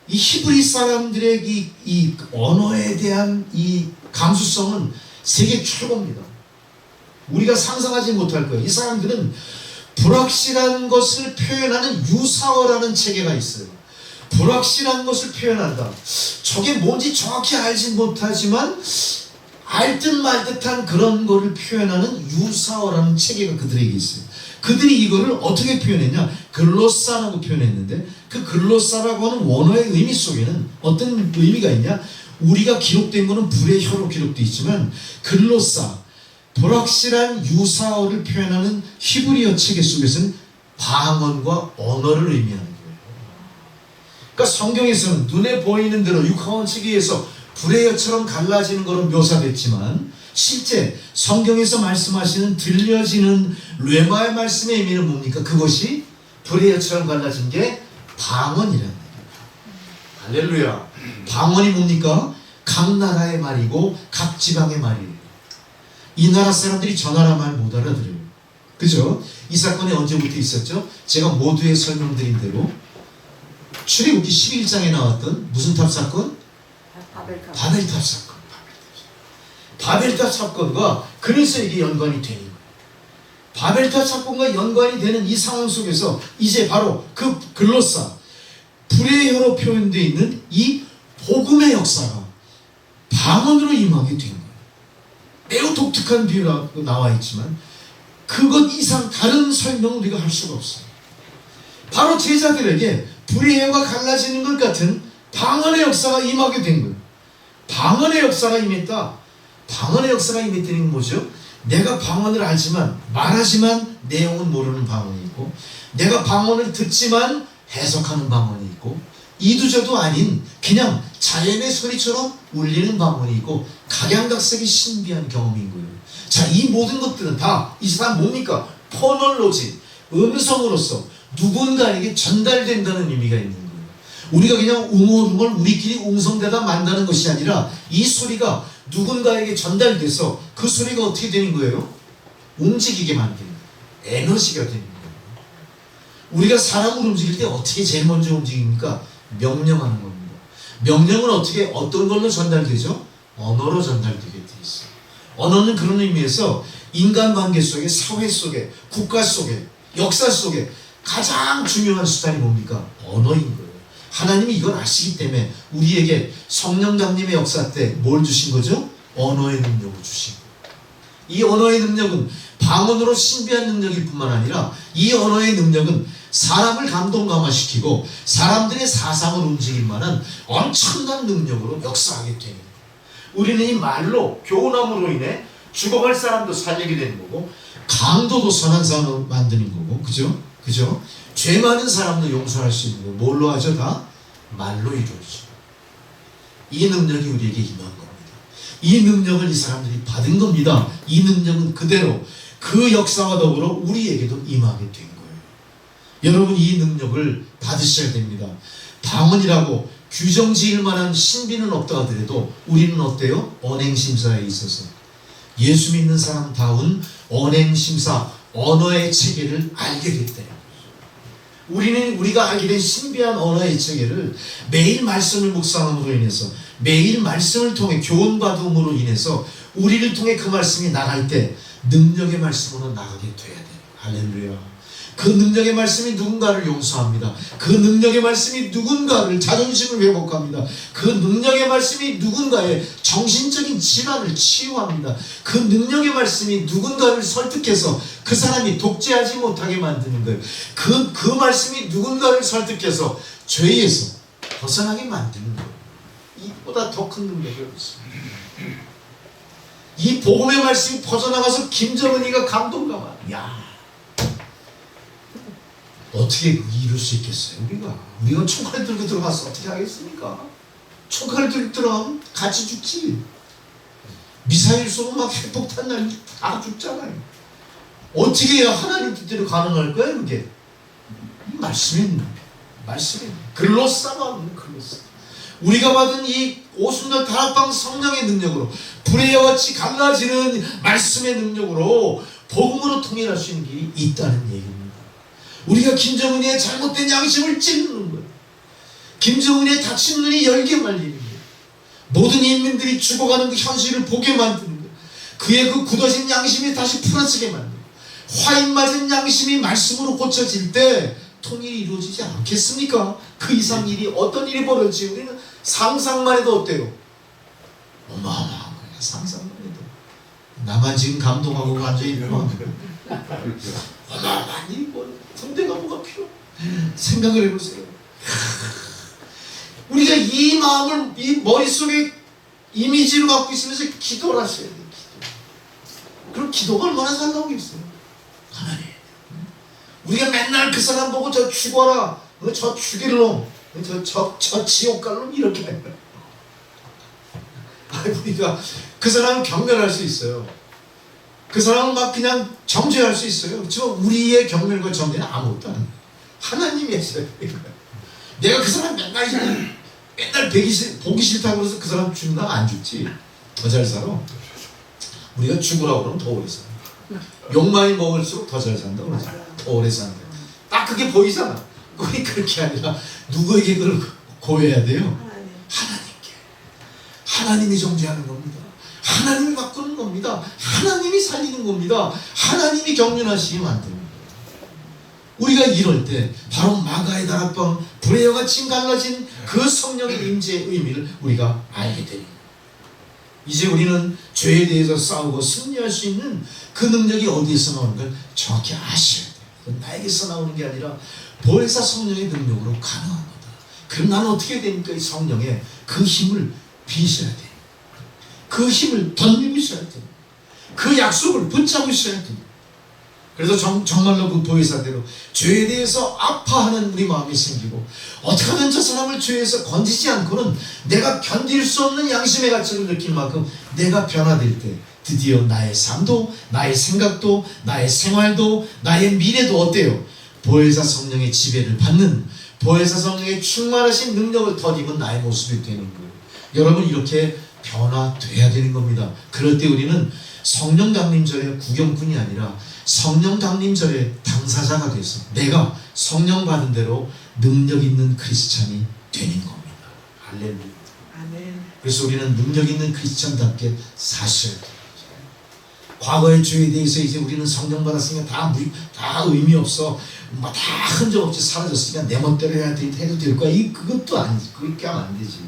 이 히브리 사람들의 이 언어에 대한 이 감수성은 세계 최고입니다. 우리가 상상하지 못할 거예요. 이 사람들은 불확실한 것을 표현하는 유사어라는 체계가 있어요. 불확실한 것을 표현한다. 저게 뭔지 정확히 알진 못하지만 알듯 말듯한 그런 거를 표현하는 유사어라는 체계가 그들에게 있어요. 그들이 이거를 어떻게 표현했냐? 글로사라고 표현했는데 그 글로사라고 하는 원어의 의미 속에는 어떤 의미가 있냐? 우리가 기록된 거는 불의 혀로 기록되어 있지만 글로사, 불확실한 유사어를 표현하는 히브리어 체계 속에서는 방언과 언어를 의미하는 거예요. 그러니까 성경에서는 눈에 보이는 대로 육하원 체계에서 불의 혀처럼 갈라지는 것으로 묘사됐지만 실제 성경에서 말씀하시는 들려지는 뢰마의 말씀의 의미는 뭡니까? 그것이 불의 혀처럼 갈라진 게 방언이라는 거예요. 할렐루야. 방언이 뭡니까? 각 나라의 말이고 각 지방의 말이에요. 이 나라 사람들이 저 나라 말 못 알아들어요. 그죠? 이 사건이 언제부터 있었죠? 제가 모두에 설명드린 대로 출애굽기 11장에 나왔던 무슨 탑 사건? 바벨탑 사건. 바벨탑 사건과 그래서 이게 연관이 되는 거예요. 바벨탑 사건과 연관이 되는 이 상황 속에서 이제 바로 그 글로사, 불의 혀로 표현되어 있는 이 복음의 역사가 방언으로 임하게 된 거예요. 매우 독특한 비유가 나와 있지만 그것 이상 다른 설명을 우리가 할 수가 없어요. 바로 제자들에게 불의 혀가 갈라지는 것 같은 방언의 역사가 임하게 된 거예요. 방언의 역사가 임했다. 방언의 역사가 임했다는 건 뭐죠? 내가 방언을 알지만 말하지만 내용은 모르는 방언이 있고 내가 방언을 듣지만 해석하는 방언이 있고 이두저도 아닌 그냥 자연의 소리처럼 울리는 방언이 있고 각양각색의 신비한 경험인 거예요. 자, 이 모든 것들은 다 이 사람 뭡니까? 포놀로지, 음성으로서 누군가에게 전달된다는 의미가 있는 거예요. 우리가 그냥 웅얼웅얼 우리끼리 웅성대다 만다는 것이 아니라 이 소리가 누군가에게 전달돼서 그 소리가 어떻게 되는 거예요? 움직이게 만드는 거예요. 에너지가 되는 거예요. 우리가 사람을 움직일 때 어떻게 제일 먼저 움직입니까? 명령하는 겁니다. 명령은 어떻게 어떤 걸로 전달되죠? 언어로 전달되게 돼 있어요. 언어는 그런 의미에서 인간관계 속에, 사회 속에, 국가 속에, 역사 속에 가장 중요한 수단이 뭡니까? 언어인 거예요. 하나님이 이걸 아시기 때문에 우리에게 성령장님의 역사 때 뭘 주신 거죠? 언어의 능력을 주신 거예요. 이 언어의 능력은 방언으로 신비한 능력일 뿐만 아니라 이 언어의 능력은 사람을 감동감화시키고 사람들의 사상을 움직일 만한 엄청난 능력으로 역사하게 되는 거예요. 우리는 이 말로 교훈함으로 인해 죽어갈 사람도 살리게 되는 거고 강도도 선한 사람을 만드는 거고 그죠? 그죠? 죄 많은 사람도 용서할 수 있는 거예요. 뭘로 하죠? 다 말로 이루어지죠. 이 능력이 우리에게 임한 겁니다. 이 능력을 이 사람들이 받은 겁니다. 이 능력은 그대로 그 역사와 더불어 우리에게도 임하게 된 거예요. 여러분 이 능력을 받으셔야 됩니다. 방언이라고 규정 지을 만한 신비는 없다 하더라도 우리는 어때요? 언행심사에 있어서 예수 믿는 사람다운 언행심사, 언어의 체계를 알게 됐대요. 우리는 우리가 알게 된 신비한 언어의 체계를 매일 말씀을 묵상함으로 인해서 매일 말씀을 통해 교훈받음으로 인해서 우리를 통해 그 말씀이 나갈 때 능력의 말씀으로 나가게 돼야 돼요. 할렐루야. 그 능력의 말씀이 누군가를 용서합니다. 그 능력의 말씀이 누군가를 자존심을 회복합니다. 그 능력의 말씀이 누군가의 정신적인 질환을 치유합니다. 그 능력의 말씀이 누군가를 설득해서 그 사람이 독재하지 못하게 만드는 거예요. 그 말씀이 누군가를 설득해서 죄에서 벗어나게 만드는 거예요. 이보다 더 큰 능력이 없습니다. 이 복음의 말씀이 퍼져나가서 김정은이가 감동감화. 야, 어떻게 이룰 수 있겠어요? 우리가 총칼 들고 들어가서 어떻게 하겠습니까? 총칼 들고 들어가면 같이 죽지. 미사일 쏘고 막 핵폭탄 날면 다 죽잖아요. 어떻게 해야 하나님 뜻대로 가능할 거예요? 그게 말씀입니다. 글로 싸움하는 글로 싸움. 우리가 받은 이 오순절 다락방 성령의 능력으로 불의와 같이 갈라지는 말씀의 능력으로 복음으로 통일할 수 있는 길이 있다는 얘기입니다. 우리가 김정은의 잘못된 양심을 찌르는 거예요. 김정은의 닫힌 눈이 열게 말리는 거예요. 모든 인민들이 죽어가는 그 현실을 보게 만드는 거예요. 그의 그 굳어진 양심이 다시 풀어지게 만드는 거예요. 화인 맞은 양심이 말씀으로 고쳐질 때 통일이 이루어지지 않겠습니까? 그 이상 일이 어떤 일이 벌어질지 우리는 상상만 해도 어때요? 어마어마한 거예요. 상상만 해도. 나만 지금 감동하고 앉아있고 어마어마한 일이 뭐 군대가 뭐가 필요? 생각을 해보세요. 우리가 이 마음을 이 머릿속에 이미지로 갖고 있으면서 기도를 하셔야 돼요. 그럼 기도가 얼마나 잘 나오겠어요? 하나님, 우리가 맨날 그 사람 보고 저 죽어라, 저 죽일 놈, 저 지옥 갈 놈 이렇게 해요. 우리가 그 사람을 경멸할 수 있어요. 그 사람은 막 그냥 정죄할 수 있어요. 그렇지만 우리의 경멸과 정죄는 아무것도 아니에요. 하나님이 했어요. 내가 그 사람 맨날 보기 싫다고 해서 그 사람 죽나? 안 죽지. 더 잘 살아. 우리가 죽으라고 그러면 더 오래 살아. 욕 많이 먹을수록 더 잘 산다고 그러죠. 더 오래 산다. 딱 그게 보이잖아. 우리 그렇게 아니라 누구에게 그걸 고해야 돼요? 하나님께. 하나님이 정죄하는 겁니다. 하나님이 바꾸는 겁니다. 하나님이 살리는 겁니다. 하나님이 경륜하시게 만드는 거예요. 우리가 이럴 때 바로 마가의 다락방 불의와 같이 갈라진 그 성령의 임재의 의미를 우리가 알게 됩니다. 이제 우리는 죄에 대해서 싸우고 승리할 수 있는 그 능력이 어디에서 나오는 걸 정확히 아셔야 돼요. 나에게서 나오는 게 아니라 보혜사 성령의 능력으로 가능한 거다. 그럼 나는 어떻게 됩니까? 이 성령의 그 힘을 비셔야 돼요. 그 힘을 덧입으셔야 돼요. 그 약속을 붙잡으셔야 돼요. 그래서 정말로 그 보혜사대로 죄에 대해서 아파하는 우리 마음이 생기고 어떻게 하든 저 사람을 죄에서 건지지 않고는 내가 견딜 수 없는 양심의 가치를 느낄 만큼 내가 변화될 때 드디어 나의 삶도 나의 생각도 나의 생활도 나의 미래도 어때요? 보혜사 성령의 지배를 받는 보혜사 성령의 충만하신 능력을 덧입은 나의 모습이 되는 거예요. 여러분 이렇게 변화돼야 되는 겁니다. 그럴 때 우리는 성령 강림절의 구경꾼이 아니라 성령 강림절의 당사자가 돼서 내가 성령 받은 대로 능력 있는 크리스찬이 되는 겁니다. 할렐루야. 아멘. 그래서 우리는 능력 있는 크리스찬답게 사셔야 돼요. 과거의 죄에 대해서 이제 우리는 성령 받았으니까 다 의미 없어, 뭐 다 흔적 없이 사라졌으니까 내 멋대로 해도 될 거야. 그것도 아니지. 그렇게 하면 안 되지.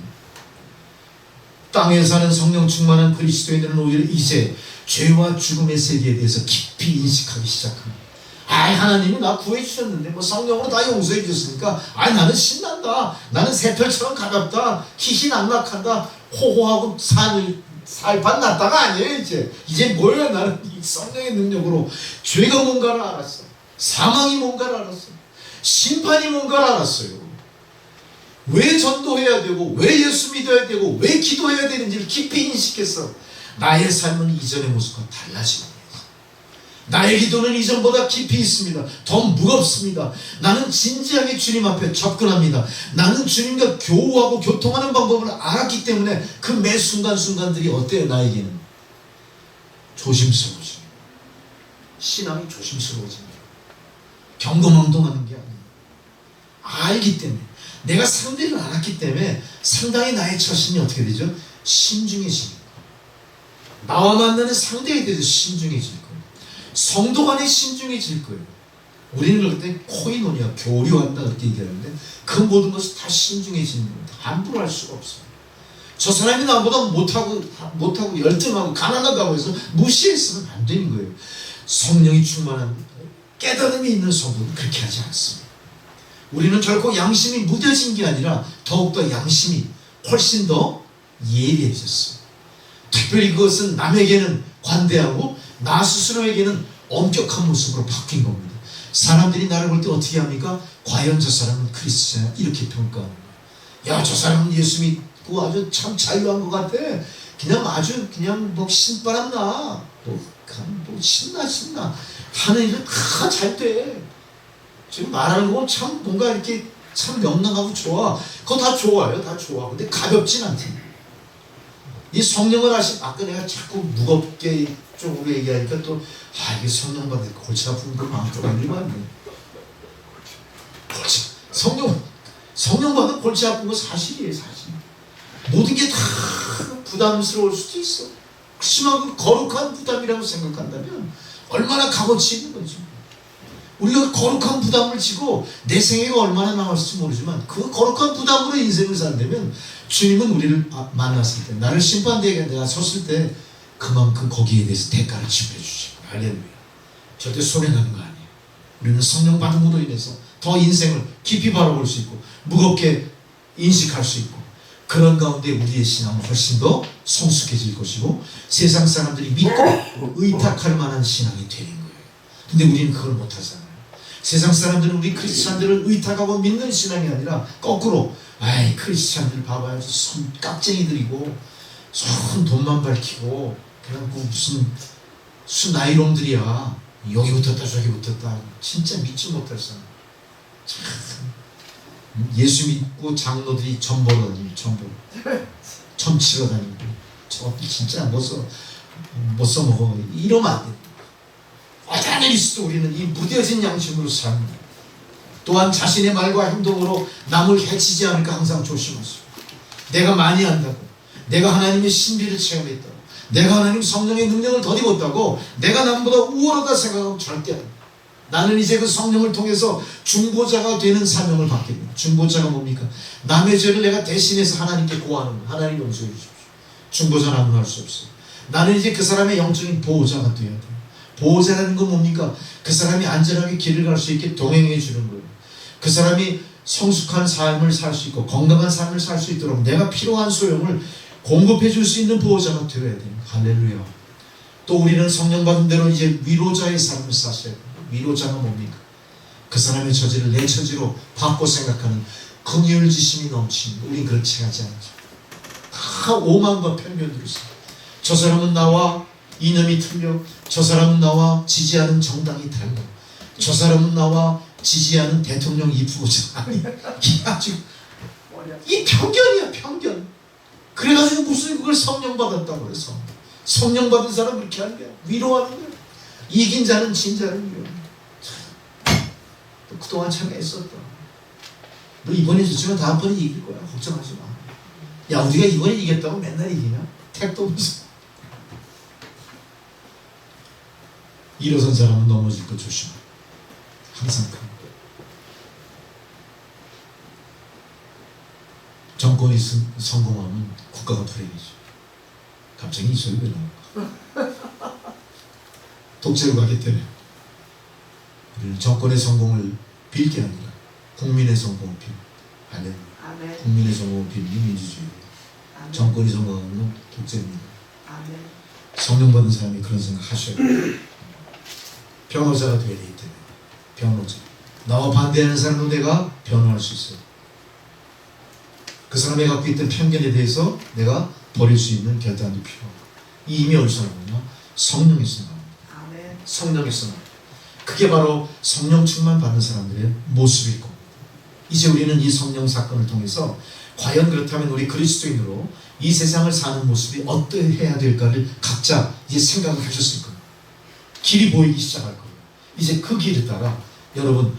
땅에 사는 성령 충만한 그리스도인들은 오히려 이제 죄와 죽음의 세계에 대해서 깊이 인식하기 시작합니다. 하나님이 나 구해주셨는데 뭐 성령으로 다 용서해 주셨으니까 나는 신난다. 나는 새털처럼 가볍다. 희희낙낙한다. 호호하고 살판 났다가 아니에요. 이제 뭐야. 나는 이 성령의 능력으로 죄가 뭔가를 알았어. 사망이 뭔가를 알았어. 심판이 뭔가를 알았어요. 왜 전도해야 되고 왜 예수 믿어야 되고 왜 기도해야 되는지를 깊이 인식했어. 나의 삶은 이전의 모습과 달라지는 거예요. 나의 기도는 이전보다 깊이 있습니다. 더 무겁습니다. 나는 진지하게 주님 앞에 접근합니다. 나는 주님과 교우하고 교통하는 방법을 알았기 때문에 그 매 순간순간들이 어때요? 나에게는 조심스러워집니다. 신앙이 조심스러워집니다. 경거망동하는 게 아니에요. 알기 때문에, 내가 상대를 알았기 때문에 상당히 나의 처신이 어떻게 되죠? 신중해집니다. 나와 만나는 상대에 대해서 신중해질 거예요. 성도 간에 신중해질 거예요. 우리는 그럴 때 코이노니아, 교류한다 그렇게 얘기하는데 그 모든 것을 다 신중해지는 겁니다. 함부로 할 수가 없어요. 저 사람이 나보다 못하고 열등하고 가난하다고 해서 무시했으면 안 되는 거예요. 성령이 충만한 깨달음이 있는 성도는 그렇게 하지 않습니다. 우리는 결코 양심이 무뎌진 게 아니라 더욱더 양심이 훨씬 더 예리해졌어요. 특별히 그것은 남에게는 관대하고 나 스스로에게는 엄격한 모습으로 바뀐 겁니다. 사람들이 나를 볼 때 어떻게 합니까? 과연 저 사람은 크리스찬이야? 이렇게 평가하는 거야. 야, 저 사람은 예수 믿고 아주 참 자유한 것 같아. 그냥 아주 그냥 뭐 신바람 나. 뭐 신나. 하는 일은 다 잘 돼. 지금 말하는 거 참 뭔가 이렇게 참 명랑하고 좋아. 그거 다 좋아요. 다 좋아. 근데 가볍진 않대. 이 성령을 아까 내가 자꾸 무겁게 쪽으로 얘기하니까 또 이게 성령 받을 골치 아픈 거 마음 좁아지면 안 돼. 성령 받은 골치 아픈 거 사실이에요. 사실. 모든 게 다 부담스러울 수도 있어. 그렇지만 그 거룩한 부담이라고 생각한다면 얼마나 값어치 있는 거지. 우리가 거룩한 부담을 지고 내 생애가 얼마나 남았을지 모르지만 그 거룩한 부담으로 인생을 산다면 주님은 우리를 만났을 때, 나를 심판대에 내가 섰을 때 그만큼 거기에 대해서 대가를 지불해 주시고. 할렐루야. 절대 손해가는 거 아니에요. 우리는 성령 받음으로 인해서 더 인생을 깊이 바라볼 수 있고 무겁게 인식할 수 있고, 그런 가운데 우리의 신앙은 훨씬 더 성숙해질 것이고 세상 사람들이 믿고 의탁할 만한 신앙이 되는 거예요. 근데 우리는 그걸 못하잖아요. 세상 사람들은 우리 크리스찬들을 의탁하고 믿는 신앙이 아니라 거꾸로, 크리스찬들 봐봐요. 손 깍쟁이들이고 손 돈만 밝히고 그냥 무슨 나이놈들이야. 여기 붙었다 저기 붙었다. 진짜 믿지 못할 사람. 참 예수 믿고 장로들이 전 보러 다니고 전 치러 다니고 저 진짜 못 써먹어. 이러면 안 돼. 어떤 일이 있어도 우리는 이 무뎌진 양심으로 삽니다. 또한 자신의 말과 행동으로 남을 해치지 않을까 항상 조심하시오. 내가 많이 한다고, 내가 하나님의 신비를 체험했다고, 내가 하나님 성령의 능력을 더 입었다고 내가 남보다 우월하다 생각하면 절대 안 돼. 나는 이제 그 성령을 통해서 중보자가 되는 사명을 받게 됩니다. 중보자가 뭡니까? 남의 죄를 내가 대신해서 하나님께 고하는 거. 하나님 용서해 주십시오. 중보자는 아무나 할 수 없어요. 나는 이제 그 사람의 영적인 보호자가 되어야 돼요. 보호자라는 건 뭡니까? 그 사람이 안전하게 길을 갈 수 있게 동행해 주는 거예요. 그 사람이 성숙한 삶을 살 수 있고 건강한 삶을 살 수 있도록 내가 필요한 소용을 공급해 줄 수 있는 보호자가 되어야 돼요. 할렐루야. 또 우리는 성령 받은 대로 이제 위로자의 삶을 사셔야 돼요. 위로자가 뭡니까? 그 사람의 처지를 내 처지로 받고 생각하는 긍휼지심이 넘치는, 우린 그렇지 하지 않죠. 다 오만과 편견으로 있어요. 저 사람은 나와 이념이 틀려, 저 사람은 나와 지지하는 정당이 달라, 저 사람은 나와 지지하는 대통령 이 후보자 아니야. 이 편견이야, 편견. 그래가지고 무슨 그걸 성령 받았다고 그래서 성령 받은 사람 그렇게 하는 거야. 위로하는 거야. 이긴 자는 진 자를 위로하는 거야. 또 그동안 참 애썼다. 너 이번에 졌지만 다음번에 이길 거야. 걱정하지 마. 야, 우리가 이번에 이겼다고 맨날 이기냐? 택도 없어. 일어선 사람은 넘어질 거 조심해. 항상 큰 거. 정권이 성공하면 국가가 불행해져. 갑자기 이 소리 왜 나올까? 독재로 가기 때문에 우리는 정권의 성공을 빌 게 아니라 국민의 성공을 빌. 아멘. 국민의 성공을 빌는 게 민주주의예요. 정권이 성공하는 건 독재입니다. 아멘. 성령 받은 사람이 그런 생각 하셔야 돼요. 변호자가 되어야 되기 때문에. 변호자. 나와 반대하는 사람도 내가 변호할 수 있어요. 그 사람이 갖고 있던 편견에 대해서 내가 버릴 수 있는 결단도 필요하고. 이 힘이 어디서 나오냐? 성령에서 나옵니다. 아멘. 성령에서 나옵니다. 그게 바로 성령 충만 받는 사람들의 모습일 겁니다. 이제 우리는 이 성령 사건을 통해서 과연 그렇다면 우리 그리스도인으로 이 세상을 사는 모습이 어떠해야 될까를 각자 이제 생각을 하셨을 거예요. 길이 보이기 시작할 거예요. 이제 그 길을 따라 여러분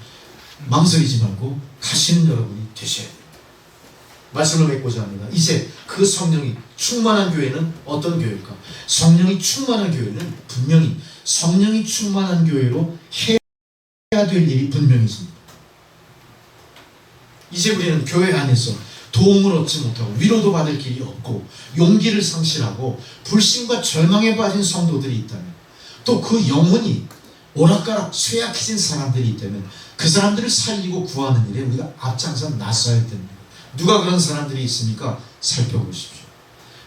망설이지 말고 가시는 여러분이 되셔야 돼요. 말씀을 맺고자 합니다. 이제 그 성령이 충만한 교회는 어떤 교회일까? 성령이 충만한 교회는 분명히 성령이 충만한 교회로 해야 될 일이 분명히 있습니다. 이제 우리는 교회 안에서 도움을 얻지 못하고 위로도 받을 길이 없고 용기를 상실하고 불신과 절망에 빠진 성도들이 있다면, 또 그 영혼이 오락가락 쇠약해진 사람들이 있다면 그 사람들을 살리고 구하는 일에 우리가 앞장서 나서야 됩니다. 누가 그런 사람들이 있습니까? 살펴보십시오.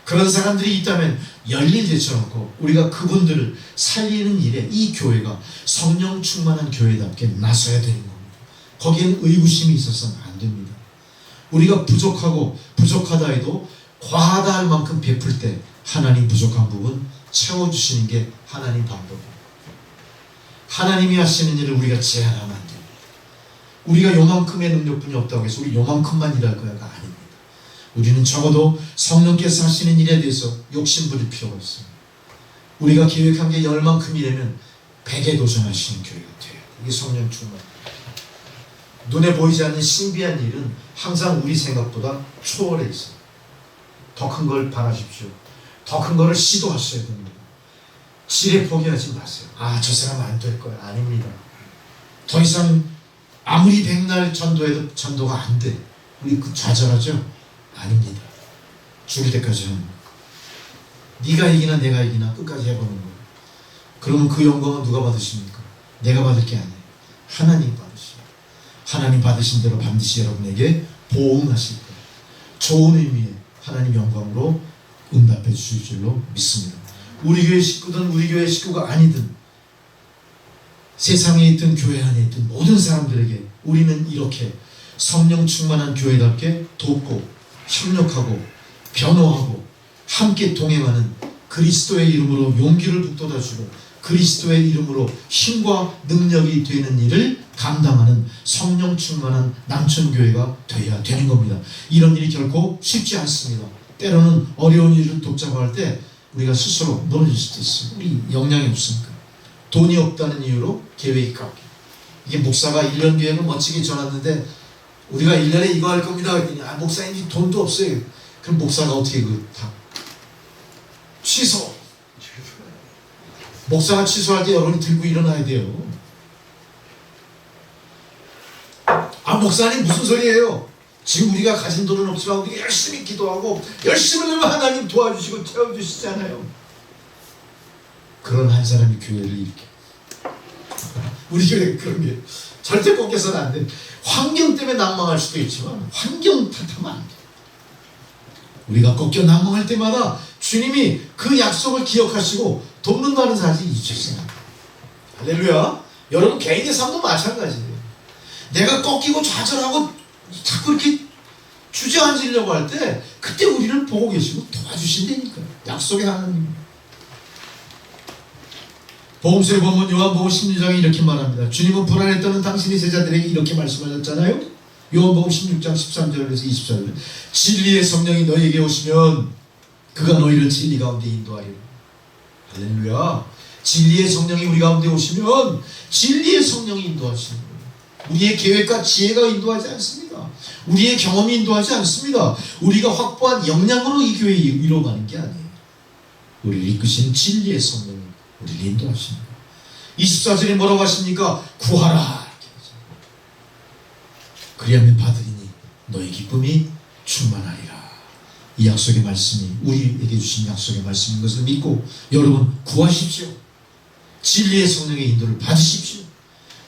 그런 사람들이 있다면 열일 제쳐놓고 우리가 그분들을 살리는 일에 이 교회가 성령 충만한 교회답게 나서야 되는 겁니다. 거기에는 의구심이 있어서는 안 됩니다. 우리가 부족하고 부족하다 해도 과하다 할 만큼 베풀 때 하나님 부족한 부분 채워주시는 게 하나님 방법입니다. 하나님이 하시는 일을 우리가 제한하면 안 됩니다. 우리가 요만큼의 능력뿐이 없다고 해서 우리 요만큼만 일할 거야가 아닙니다. 우리는 적어도 성령께서 하시는 일에 대해서 욕심 부릴 필요가 있습니다. 우리가 계획한 게 10만큼이라면 100에 도전하시는 교회가 돼요. 이게 성령 충만. 눈에 보이지 않는 신비한 일은 항상 우리 생각보다 초월해 있어요. 더 큰 걸 바라십시오. 더 큰 거를 시도하셔야 됩니다. 지레 포기하지 마세요. 아, 저 사람 안 될 거야. 아닙니다. 더 이상 아무리 백날 전도해도 전도가 안 돼. 우리 그 좌절하죠? 아닙니다. 죽을 때까지 하는 거예요. 네가 이기나 내가 이기나 끝까지 해보는 거예요. 그러면 그 영광은 누가 받으십니까? 내가 받을 게 아니에요. 하나님 받으시고 하나님 받으신 대로 반드시 여러분에게 보응하실 거예요. 좋은 의미의 하나님 영광으로 응답해 주실 줄로 믿습니다. 우리 교회 식구든 우리 교회 식구가 아니든 세상에 있든 교회 안에 있든 모든 사람들에게 우리는 이렇게 성령 충만한 교회답게 돕고 협력하고 변호하고 함께 동행하는 그리스도의 이름으로 용기를 북돋아주고 그리스도의 이름으로 힘과 능력이 되는 일을 감당하는 성령 충만한 남천교회가 되어야 되는 겁니다. 이런 일이 결코 쉽지 않습니다. 때로는 어려운 일을 돕자고 할 때 우리가 스스로 넘어질 수도 있어요. 우리 역량이 없으니까. 돈이 없다는 이유로 계획이 깎여. 이게 목사가 1년 계획을 멋지게 전했는데 우리가 1년에 이거 할 겁니다 했더니 아, 목사님 돈도 없어요. 그럼 목사가 어떻게 다 취소. 목사가 취소할 때 여러분이 들고 일어나야 돼요. 아, 목사님 무슨 소리예요? 지금 우리가 가진 돈은 없지만 우리가 열심히 기도하고 열심히 하면 하나님 도와주시고 채워주시잖아요. 그런 한 사람이 교회를 일으켜. 우리 교회 그런 게 절대 꺾여서는 안 돼. 환경 때문에 난망할 수도 있지만 환경 탓하면 안 돼. 우리가 꺾여 난망할 때마다 주님이 그 약속을 기억하시고 돕는다는 사실이 있으세요. 할렐루야. 여러분 개인의 삶도 마찬가지예요. 내가 꺾이고 좌절하고 자꾸 이렇게 주저앉으려고 할 때 그때 우리를 보고 계시고 도와주신다니까요. 약속의 하나님. 복음서에 보면 요한복음 16장에 이렇게 말합니다. 주님은 불안했다는 당신의 제자들에게 이렇게 말씀하셨잖아요. 요한복음 16장 13절에서 24절. 진리의 성령이 너희에게 오시면 그가 너희를 진리 가운데 인도하리라. 할렐루야. 진리의 성령이 우리 가운데 오시면 진리의 성령이 인도하시는 거예요. 우리의 계획과 지혜가 인도하지 않습니다. 우리의 경험이 인도하지 않습니다. 우리가 확보한 역량으로 이 교회에 이루어가는 게 아니에요. 우리를 이끄시는 진리의 성령이 우리를 인도하시는 거예요. 24절에 뭐라고 하십니까? 구하라. 그리하면 받으리니 너의 기쁨이 충만하리라. 이 약속의 말씀이 우리에게 주신 약속의 말씀인 것을 믿고 여러분 구하십시오. 진리의 성령의 인도를 받으십시오.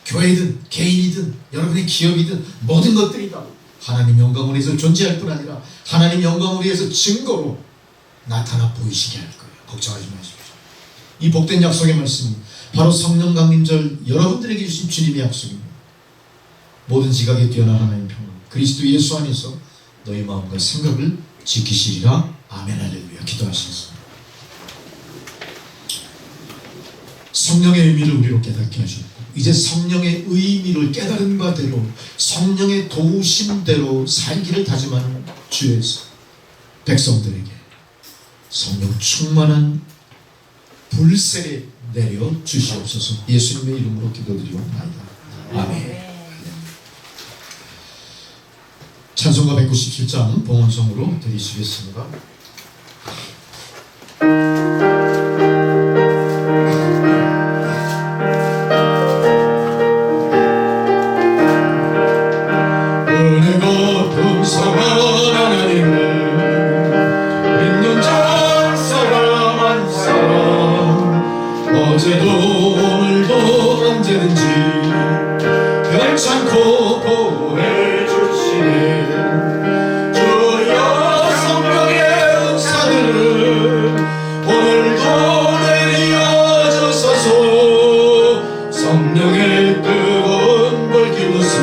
교회든 개인이든 여러분의 기업이든 모든 것들이 다 하나님 영광을 위해서 존재할 뿐 아니라 하나님 영광을 위해서 증거로 나타나 보이시게 할 거예요. 걱정하지 마십시오. 이 복된 약속의 말씀이 바로 성령 강림절 여러분들에게 주신 주님의 약속입니다. 모든 지각에 뛰어난 하나님 평강 그리스도 예수 안에서 너희 마음과 생각을 지키시리라. 아멘. 할렐루야. 기도하시겠습니다. 성령의 의미를 우리로 깨닫게 하셨고 이제 성령의 의미를 깨달은 바대로 성령의 도우심대로 살기를 다짐하는 주의 백성들에게 성령 충만한 불세례 내려 주시옵소서. 예수님의 이름으로 기도드리옵나이다. 아멘. 찬송가 197장 봉헌성으로 드리시겠습니다. 은혜 높은 성한 하나님을 믿는 자 사람 한 사람 어제도 오늘도 언제든지 괜찮고 보내주시네 주여 성령의 성령의 뜨거운 불길로서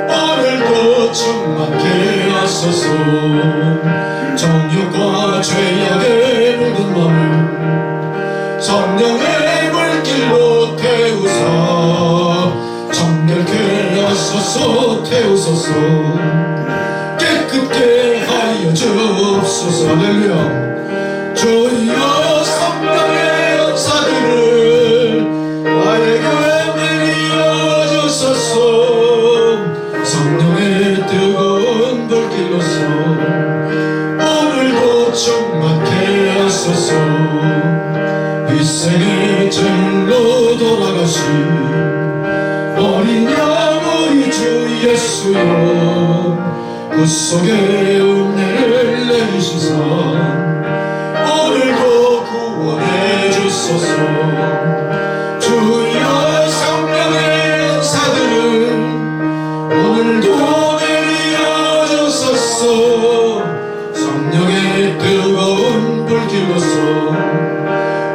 오늘도 충만케 하소서. 정욕과 죄악의 물든 마음을 성령의 불길로 태우사 정결케 하소서. 태우소서. 깨끗게 하여 주옵소서. 할렐루야. 주여 성령의 은사들을 나에게 내려 주소서. 성령의 뜨거운 불길로서 오늘도 충만케 하소서. 일생의 절로 돌아가신 어린 양 우리 주 예수여, 그 속에 은혜를 내리시사 오늘도 구원해 주소서. 주여 성령의 은사들을 오늘도 내려 주소서. 성령의 뜨거운 불길로서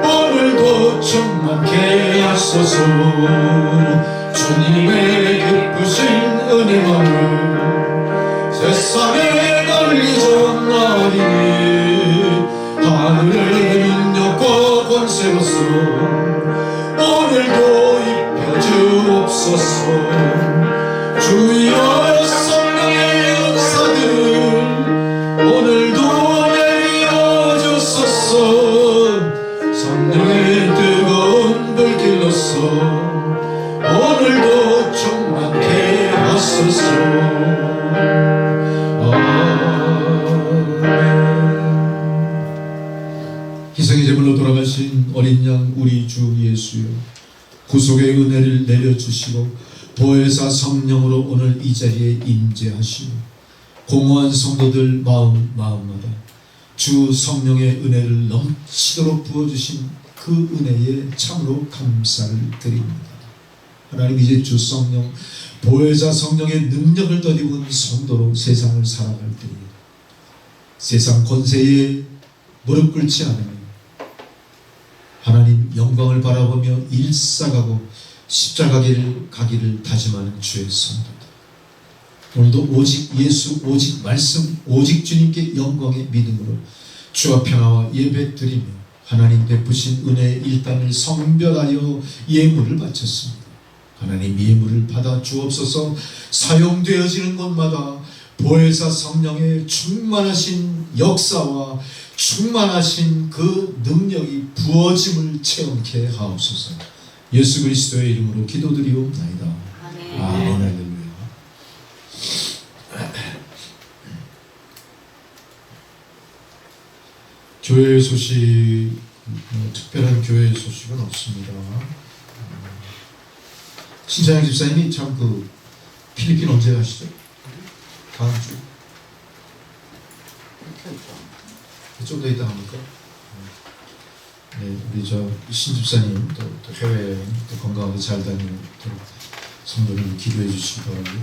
오늘도 충만케 하소서. 주님의 기쁘신 은혜만을 세상에 널리 전하리니 하늘의 능력과 권세로서 오늘도 입혀주옵소서. 주여 성령의 은사들 오늘도 내려 주소서. 성령의 뜨거운 불길로서 오늘도 충만케 하소서. 희생의 제물로 돌아가신 어린 양 우리 주 예수여, 구속의 은혜를 내려주시고 보혜사 성령으로 오늘 이 자리에 임재하시고 공허한 성도들 마음마다 주 성령의 은혜를 넘치도록 부어주신 그 은혜에 참으로 감사를 드립니다. 하나님, 이제 주 성령 보혜사 성령의 능력을 덧입은 성도로 세상을 살아갈 때에 세상 권세에 무릎 꿇지 않으며 하나님 영광을 바라보며 일사가고 십자가를 가기를 다짐하는 주의 성도들, 오늘도 오직 예수, 오직 말씀, 오직 주님께 영광의 믿음으로 주와 평화와 예배 드리며 하나님 베푸신 은혜의 일당을 성별하여 예물을 바쳤습니다. 하나님 예물을 받아 주옵소서. 사용되어지는 곳마다 보혜사 성령의 충만하신 역사와 충만하신 그 능력이 부어짐을 체험케 하옵소서. 예수 그리스도의 이름으로 기도드리옵나이다. 아멘. 아멘. 할렐루야. 교회 소식, 특별한 교회 소식은 없습니다. 신창영 집사님이 참 그 필리핀 언제 가시죠? 다음 주? 좀 더 있다 합니까? 네, 우리 저 신집사님 또 해외 또 건강하게 잘 다니도록 성도님 기도해 주시기 바랍니다.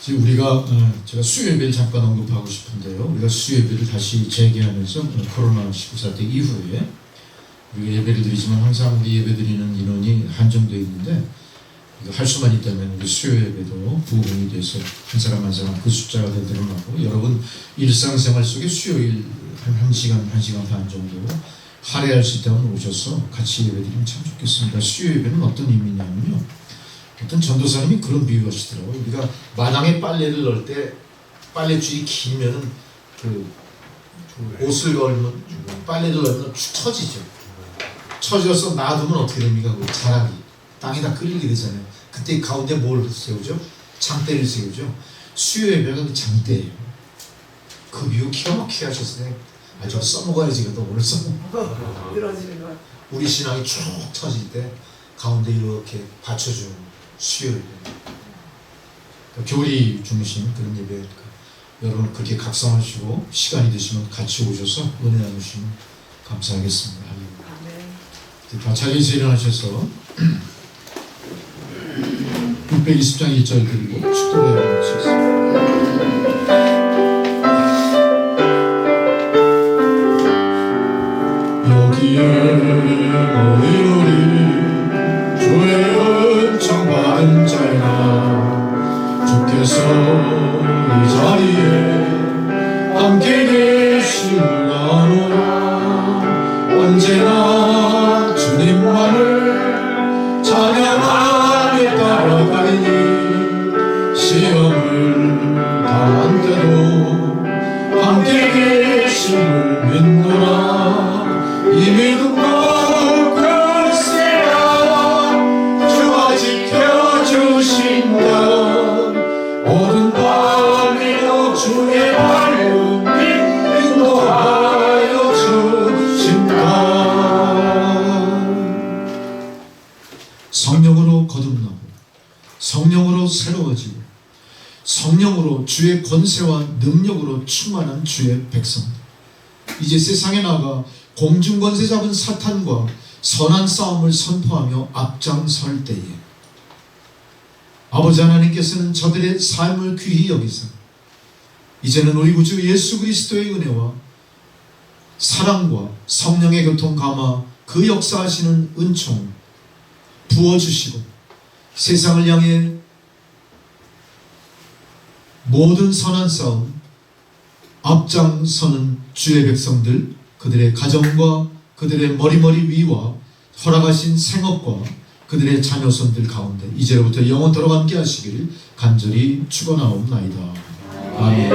지금 우리가 제가 수요예배를 잠깐 언급하고 싶은데요. 우리가 수요예배를 다시 재개하면서 코로나19 사태 이후에 우리가 예배를 드리지만 항상 우리 예배 드리는 인원이 한정되어 있는데 할 수만 있다면 우리 수요예배도 부흥이 돼서 한 사람 한 사람 그 숫자가 늘어나고 여러분 일상생활 속에 수요일 한 1시간, 1시간 반 정도 할애할 수 있다면 오셔서 같이 예배드리면 참 좋겠습니다. 수요예배는 어떤 의미냐면요, 어떤 전도사님이 그런 비유 하시더라고요. 우리가 마당에 빨래를 넣을 때 빨래줄이 길면은 그 옷을 걸면 빨래를 넣으면 축 처지죠. 처져서 놔두면 어떻게 됩니까? 그 자락이 땅에다 끌리게 되잖아요. 그때 가운데 뭘 세우죠? 장대를 세우죠. 수요예배가 그 장대예요. 그 비유 기가 막히게 하셨어요. 아, 저 써먹어야지. 너 오늘 써먹어. 늘어지는 거. 우리 신앙이 쭉 터질 때 가운데 이렇게 받쳐주는 수요예배. 교리 중심 그런 예배. 여러분 그렇게 각성하시고 시간이 되시면 같이 오셔서 은혜 나누시면 감사하겠습니다. 다 자리에서 일어나셔서 620장 1절 드리고 축도를 해주시겠습니다. 이루리 주의 은총 받은 자야 주께서 이 자리에 함께 계심을 아노라 언제나 주님만을 찬양하며 따라가니 시험을 당한 때도 함께 계심을 믿노라 이 믿음과 글쎄야 주가 지켜주신다 모든 밤에도 주의 발을 인도하여 주신다. 성령으로 거듭나고 성령으로 새로워지고 성령으로 주의 권세와 능력으로 충만한 주의 백성들, 이제 세상에 나가 공중권세 잡은 사탄과 선한 싸움을 선포하며 앞장설 때에 아버지 하나님께서는 저들의 삶을 귀히 여기사 이제는 우리 구주 예수 그리스도의 은혜와 사랑과 성령의 교통 감화 그 역사하시는 은총 부어주시고 세상을 향해 모든 선한 싸움 앞장서는 주의 백성들, 그들의 가정과 그들의 머리머리 위와 허락하신 생업과 그들의 자녀손들 가운데 이제로부터 영원토록 함께 하시기를 간절히 축원하옵나이다. 아멘.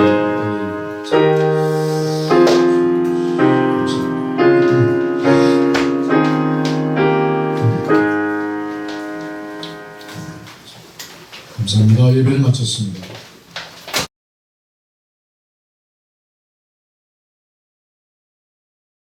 감사합니다. 예배를 마쳤습니다.